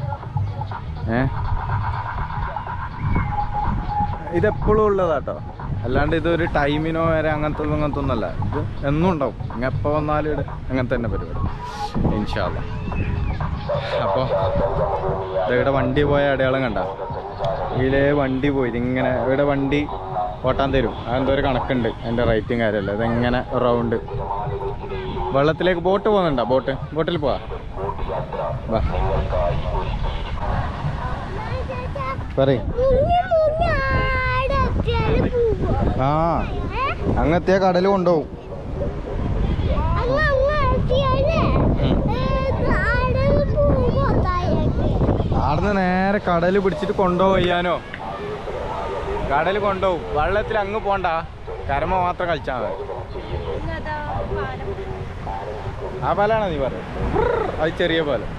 ഇതെപ്പോഴും ഉള്ളതാട്ടോ, അല്ലാണ്ട് ഇതൊരു ടൈമിനോ വരെ അങ്ങനത്തെ ഒന്നല്ല. ഇത് എന്നും ഉണ്ടാവും, ഇങ്ങനെ എപ്പോൾ വന്നാലും ഇവിടെ അങ്ങനെ തന്നെ പരിപാടി ഇൻഷാ അല്ലാഹ്. അപ്പോൾ ഇവിടെ വണ്ടി പോയ അടയാളം കണ്ട, ഇതിലെ വണ്ടി പോയി ഇങ്ങനെ ഇവിടെ വണ്ടി ഓട്ടാൻ തരും. അതെന്തോ ഒരു കണക്കുണ്ട്, അതിൻ്റെ റേറ്റും കാര്യമല്ല. ഇതെങ്ങനെ റൗണ്ട് വെള്ളത്തിലേക്ക് ബോട്ട് പോകുന്നുണ്ടോ? ബോട്ടിൽ പോവാ വാ പറയ്. ആ അങ്ങനത്തെ കടൽ കൊണ്ടുപോകും. ആടുന്ന് നേരെ കടൽ പിടിച്ചിട്ട് കൊണ്ടുപോയാനോ, കടൽ കൊണ്ടുപോകും. വെള്ളത്തിൽ അങ്ങ് പോണ്ട, കരമ മാത്രം കളിച്ചാൽ മതി. ആ പാലാണോ നീ പറ? അത് ചെറിയ പാലം.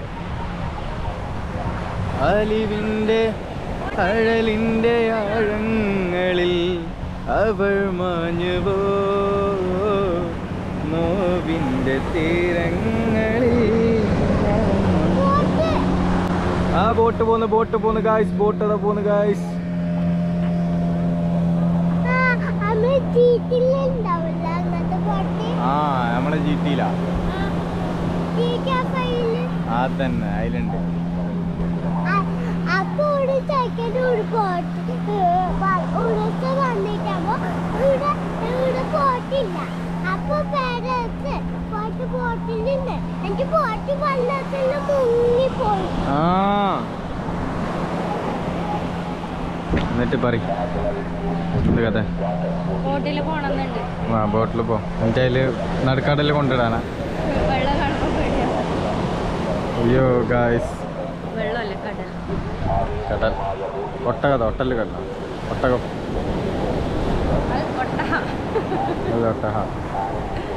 അലിവിൻ്റെ അഴലിൻ്റെ ആഴങ്ങളിൽ അവൾ മാഞ്ഞുവോ, നോവിൻ്റെ തീരങ്ങളിൽ. ആ ബോട്ട് പോന്ന് ഗായ്സ്, ബോട്ട് അതാ പോന്ന് ഗായ്സ്. ആ നമ്മളെ ജിറ്റിയിലാ, അതന്നെ അതിലുണ്ട്. എന്നിട്ട് പറ എന്ത് കഥ? ബോട്ടിൽ പോണെന്നുണ്ട്. ആ ബോട്ടിൽ പോ, എന്നിട്ട് അതില് നടുക്കടലിൽ കൊണ്ടിടാനാ? അയ്യോ ഗായ്സ്, കടൽ ഒട്ടല് കടൽ ഒട്ടകം ഒട്ടക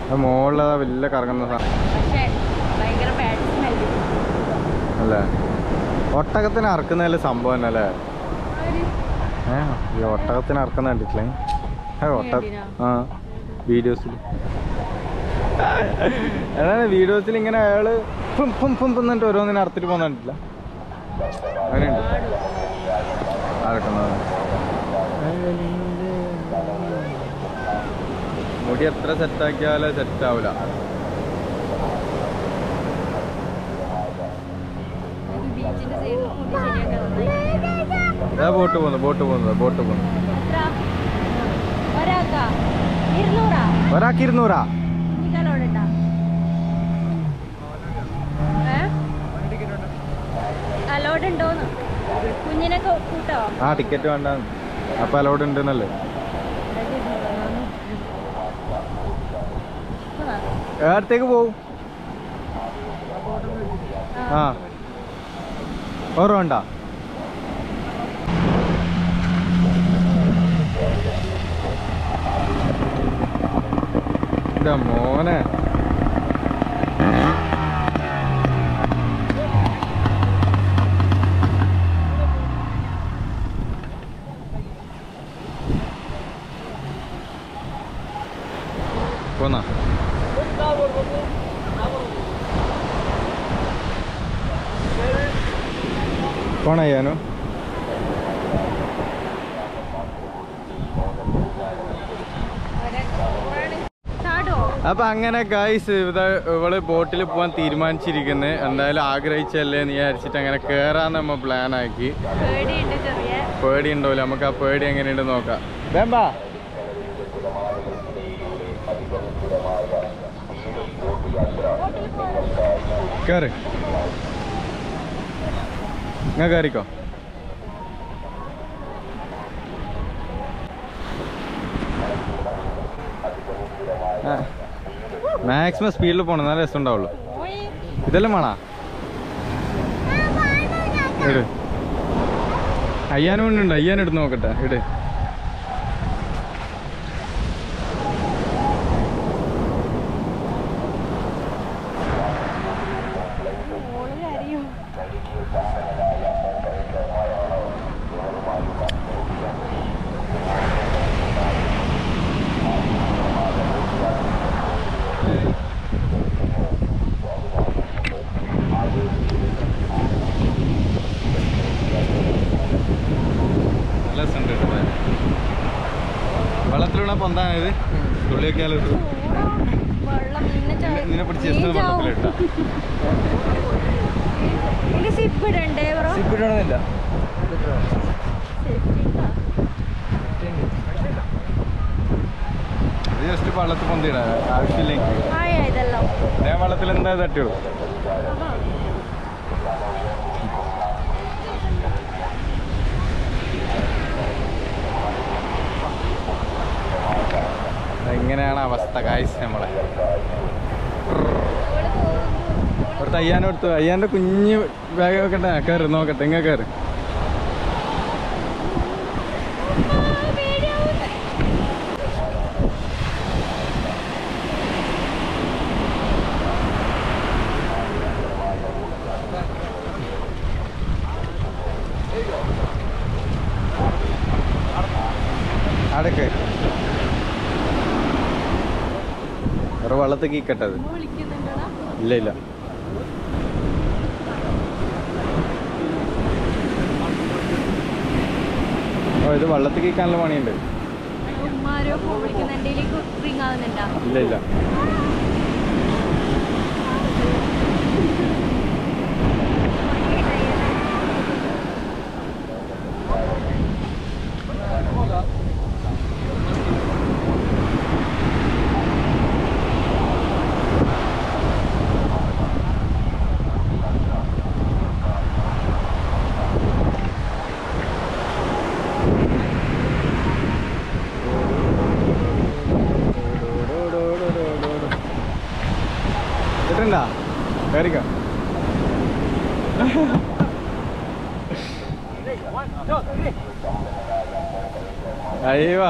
അത് മുകളിലതാ വലിയ കറങ്ങുന്ന സാധനം അല്ലേ? ഒട്ടകത്തിന് അറക്കുന്നതിൽ സംഭവം തന്നെ അല്ലേ? ഈ ഒട്ടകത്തിന് അറക്കുന്ന കണ്ടിട്ടില്ലേ? ആ വീഡിയോസിൽ, അതാണ് വീഡിയോസിൽ ഇങ്ങനെ അയാള് എന്നിട്ട് ഓരോന്നിനെ അറുത്തിട്ട് പോകുന്ന കണ്ടിട്ടില്ല? അങ്ങനെയുണ്ട് അറക്കുന്നത്. മുടി എത്ര സെറ്റാക്കിയാലും സെറ്റാവില്ല. ബോട്ട് പോകുന്നത് ഒരാൾക്ക് 200. ആ ടിക്കറ്റ് വേണ്ട, അപ്പൊ അലോഡ് ഉണ്ടെന്നല്ലേ? ഏടത്തേക്ക് പോവും? ആ ഓർമ്മ മോനെ. പോന്നാ പോണയ്യാനോ? അപ്പൊ അങ്ങനെ ഗൈസ് ഇവള് ബോട്ടിൽ പോകാൻ തീരുമാനിച്ചിരിക്കുന്നത്. എന്തായാലും ആഗ്രഹിച്ചല്ലേ എന്ന് വിചാരിച്ചിട്ട് അങ്ങനെ കേറാൻ നമ്മ പ്ലാൻ ആക്കി. പേടി ഉണ്ടാവില്ല, നമുക്ക് ആ പേടി എങ്ങനെയുണ്ട് നോക്കാം. വേമ്പാ കേറ്, ഞാൻ കയറിക്കോ. മാക്സിമം സ്പീഡിൽ പോകണം, നല്ല രസം ഉണ്ടാവുള്ളൂ. ഇതെല്ലാം വേണോ? ഇട്, അയ്യാനും വേണ്ടുണ്ട്, അയ്യാനും എടുത്ത് നോക്കട്ടെ. ഇട്, ചൂടാണിത് തുള്ളി വെക്കാലോ വെള്ളം ഇതിനെ പിടിച്ച് ജസ്റ്റ് വെള്ളത്തിലിട്ടാ സിപ്പ് ഇടണ്ടേ ബ്രോ? സിപ്പിടണമെന്നില്ല ഇത് ജസ്റ്റ് വെള്ളത്തിൽ പൊന്തിടാ ആവശ്യമില്ലെങ്കിൽ ഇതെല്ലാം ഞാൻ വെള്ളത്തിൽ എന്താ തട്ടിയുള്ളൂ എങ്ങനെയാണ് അവസ്ഥ കാഴ്ച നമ്മളെ ഒരു അയ്യാനെടുത്തു അയ്യാൻ്റെ കുഞ്ഞ് ബാഗ് വെക്കട്ടെ കയറി നോക്കട്ടെ ഇങ്ങനെ കയറി അടക്ക് വേറെ വെള്ളത്തിൽ കീക്കട്ടത് ഇല്ല ഇല്ല ഓ ഇത് വെള്ളത്തിൽ കീക്കാനുള്ള പണിയുണ്ട് ഇല്ല ഇല്ല കിട്ടണ്ടാ കയറിക്ക അയ്യോ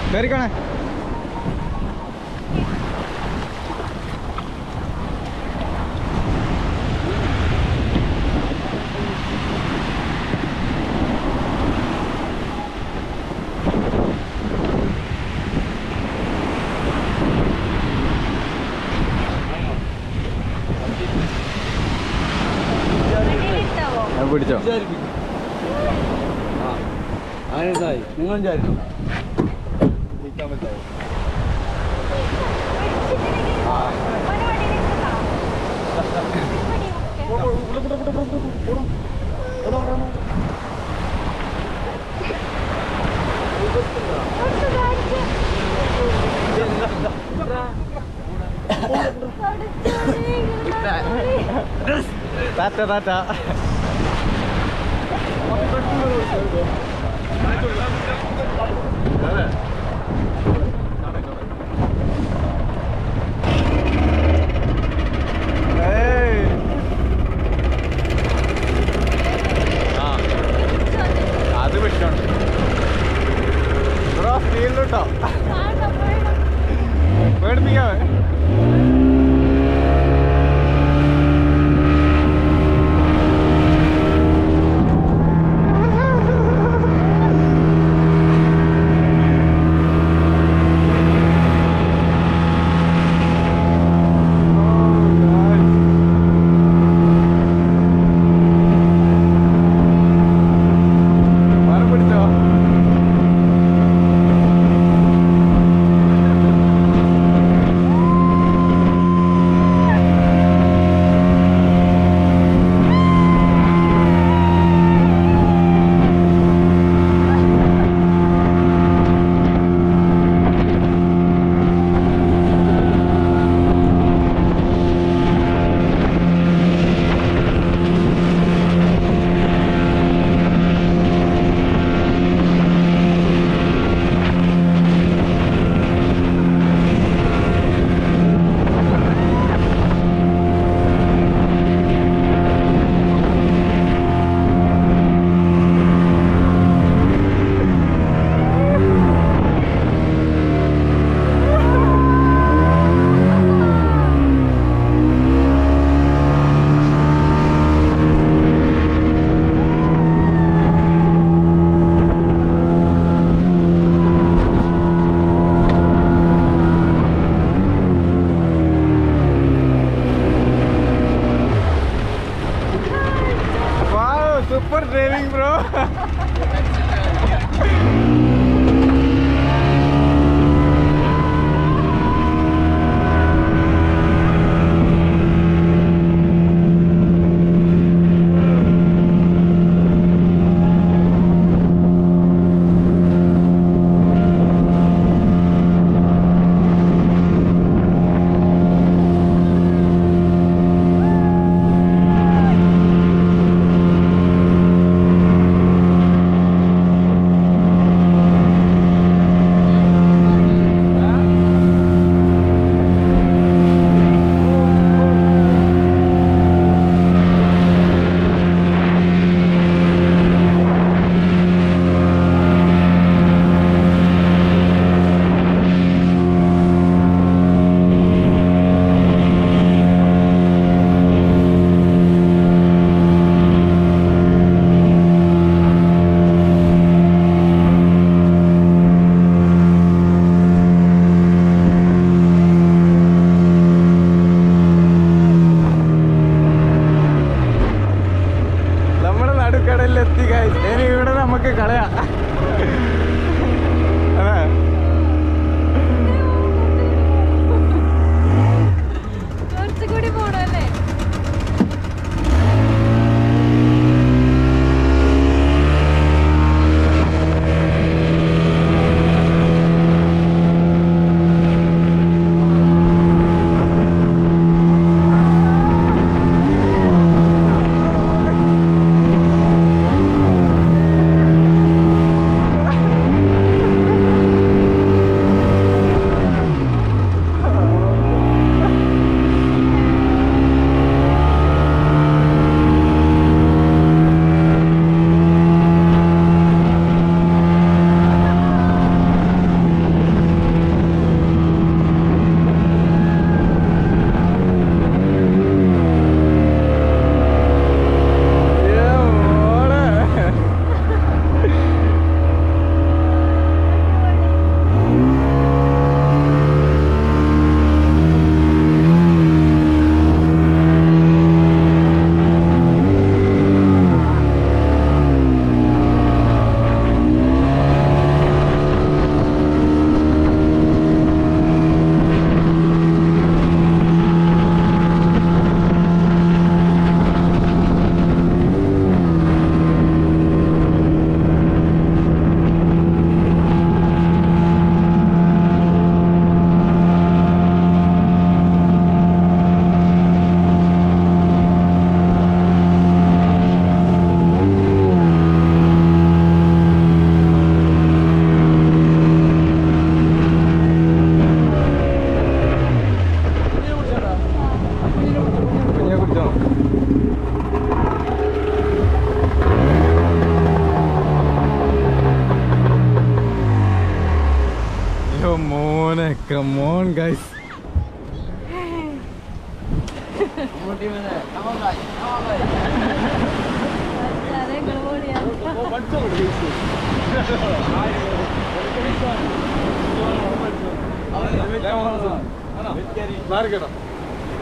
കയറിക്കണേ പിടിച്ചോ നിങ്ങൾ വിചാരിച്ചു ടാറ്റ ടാറ്റ അത് വിട്ടുണ്ട് ബ്രോ സ്പീഡിലിട്ടോ പേടിപ്പിക്കാവേ Come on, guys.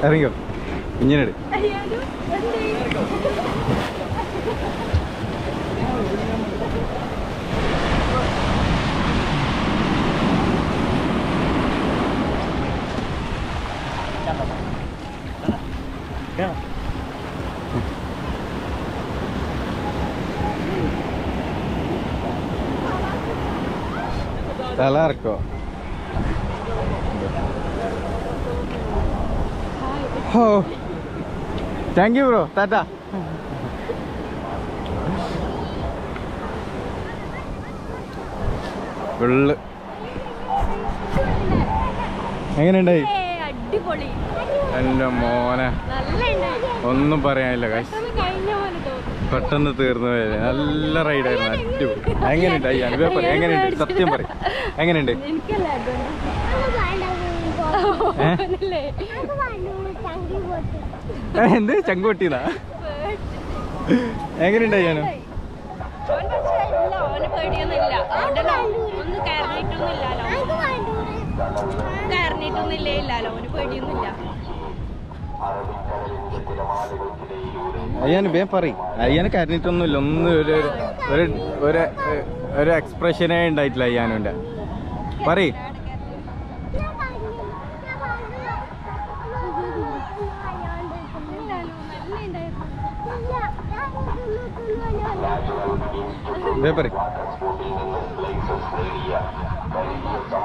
ഇറങ്ങിയോ ഇങ്ങനെ തല ഇറക്കോ ഓ താങ്ക് യു ബ്രോ ടാറ്റ ഫുള്ള് എങ്ങനെയുണ്ടായി അടിപൊളി എൻ്റെ മോനെ ഒന്നും പറയാനില്ല കാശ് പെട്ടെന്ന് തീർന്നു പോയത് നല്ല റൈഡായിരുന്നു അടിപൊളി എങ്ങനെയുണ്ട് അയ്യാൻ പേപ്പർ എങ്ങനെയുണ്ട് സത്യം പറയും എങ്ങനെയുണ്ട് എന്ത് ചങ്കുപൊട്ടിന്നാ എങ്ങനെയുണ്ട് അയ്യാനോ അയ്യാന് ബേ പറയും അയ്യാന് കരഞ്ഞിട്ടൊന്നുമില്ല ഒന്നും ഒരു എക്സ്പ്രഷനേ ഉണ്ടായിട്ടില്ല അയ്യാനുൻ്റെ പറയ്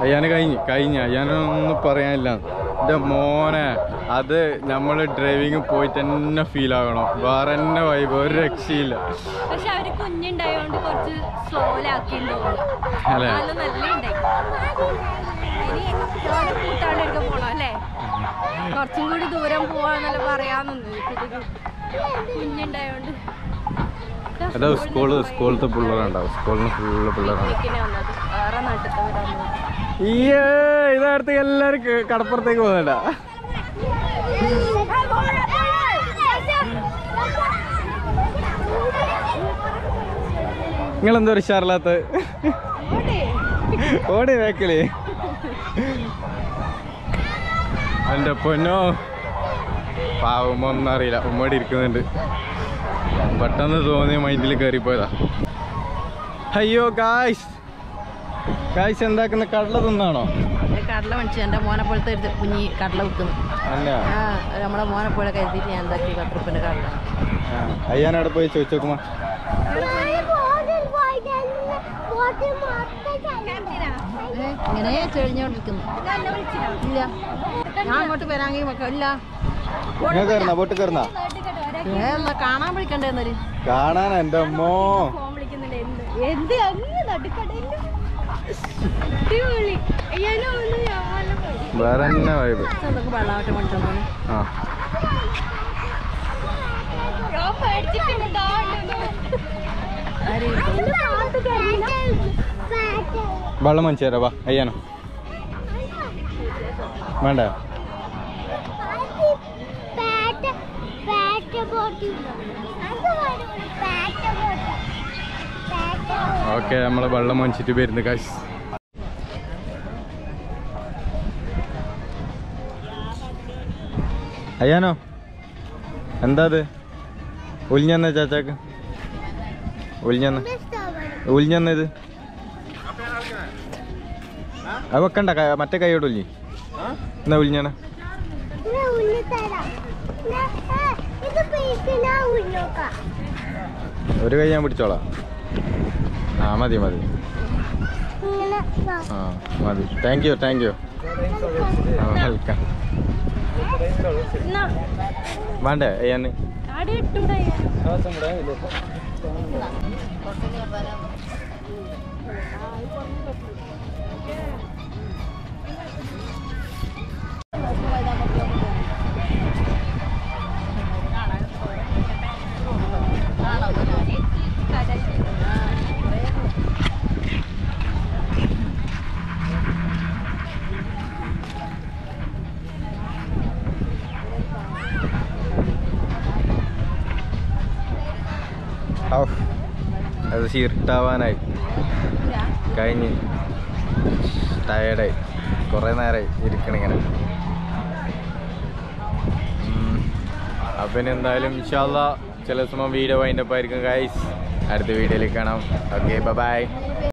അയ്യാന് കഴിഞ്ഞ അയ്യാനൊന്നും പറയാനില്ല എൻ്റെ മോനെ അത് നമ്മൾ ഡ്രൈവിങ് പോയി തന്നെ ഫീൽ ആകണം വേറെ തന്നെ വൈബ് ഒരു രക്ഷയില്ല പക്ഷെ അവര് കുഞ്ഞുണ്ടായോണ്ട് കുറച്ച് സ്ലോലാക്കിണ്ടാവും അല്ലേ കൂട്ടാണ്ട് പോണോ അല്ലേ കുറച്ചും കൂടി ദൂരം പോവാന്നല്ല പറയാന്നൊന്നും കുഞ്ഞുണ്ടായോണ്ട് അതാ സ്കൂളത്തെ പിള്ളേരുണ്ടാവും സ്കൂളിന് ഫുള്ള് പിള്ളേരാണ് വേറെ നാട്ടിൽ ഇതടുത്ത് എല്ലാരും കടപ്പുറത്തേക്ക് പോകുന്നുണ്ട നിങ്ങളെന്തോ ഒരു ഷാറില്ലാത്ത ഓടി വേക്കലേ എൻ്റെ പൊന്നോ പാവം ഒന്നും അറിയില്ല ഉമ്മടി ഇരിക്കുന്നുണ്ട് പെട്ടെന്ന് തോന്നിയ മൈൻഡിൽ കയറിപ്പോയതാ അയ്യോ ഗായ്സ് എന്താക്കുന്ന കടല തിന്നാണോ കടല മേടിച്ചു എൻ്റെ മോനെ പോലത്തെ ഒരു കുഞ്ഞി കടല വെക്കുന്നു നമ്മളെ മോനെ പോലെ കരുതിയിട്ട് ഞാൻ എന്താക്കി 10 രൂപൻ്റെ കടല അയ്യാനവിടെ പോയി ചോദിച്ചു നോക്കുമ്പോ ഇങ്ങനെ ചെഴിഞ്ഞോണ്ടിരിക്കുന്നു ഇല്ല ഞാൻ അങ്ങോട്ട് വരാമെങ്കിൽ ഇല്ല ബോട്ട് കയറുന്ന കാണാൻ വിളിക്കണ്ടേന്നൊരു കാണാൻ എൻ്റെ അമ്മോ വേറെ തന്നെ വൈബ് വെള്ളമായിട്ട് കൊണ്ടുവന്നു ആ വെള്ളം മനസ്സി തരാ വാ അയ്യാനോ വേണ്ട ഓക്കെ നമ്മള് വെള്ളം മനസ്സിട്ട് വരുന്നു കാശ് അയ്യാനോ എന്താ അത് ഉലിഞ്ഞന്ന ചാച്ചാക്ക് ഉലിഞ്ഞന്ന ഇത് അത് വെക്കണ്ട മറ്റേ കൈയോട് ഉലിഞ്ഞി എന്നാ ഉലിഞ്ഞാണ് ഒരു കൈ ഞാൻ പിടിച്ചോളാം ആ മതി ആ മതി താങ്ക് യു വെൽക്കം വേണ്ടേ അയ്യാന് ഓ അത് ഇരുട്ടാവാനായി കഴിഞ്ഞ് ടയേർഡായി കുറേ നേരമായി ഇരിക്കണിങ്ങനെ. അപ്പം എന്തായാലും ഇൻഷാ അല്ലാഹ് ചില സമയം വീഡിയോ വൈൻഡപ്പ് ആയിരിക്കും ഗൈസ്. അടുത്ത വീഡിയോയിൽ കാണാം. Okay bye.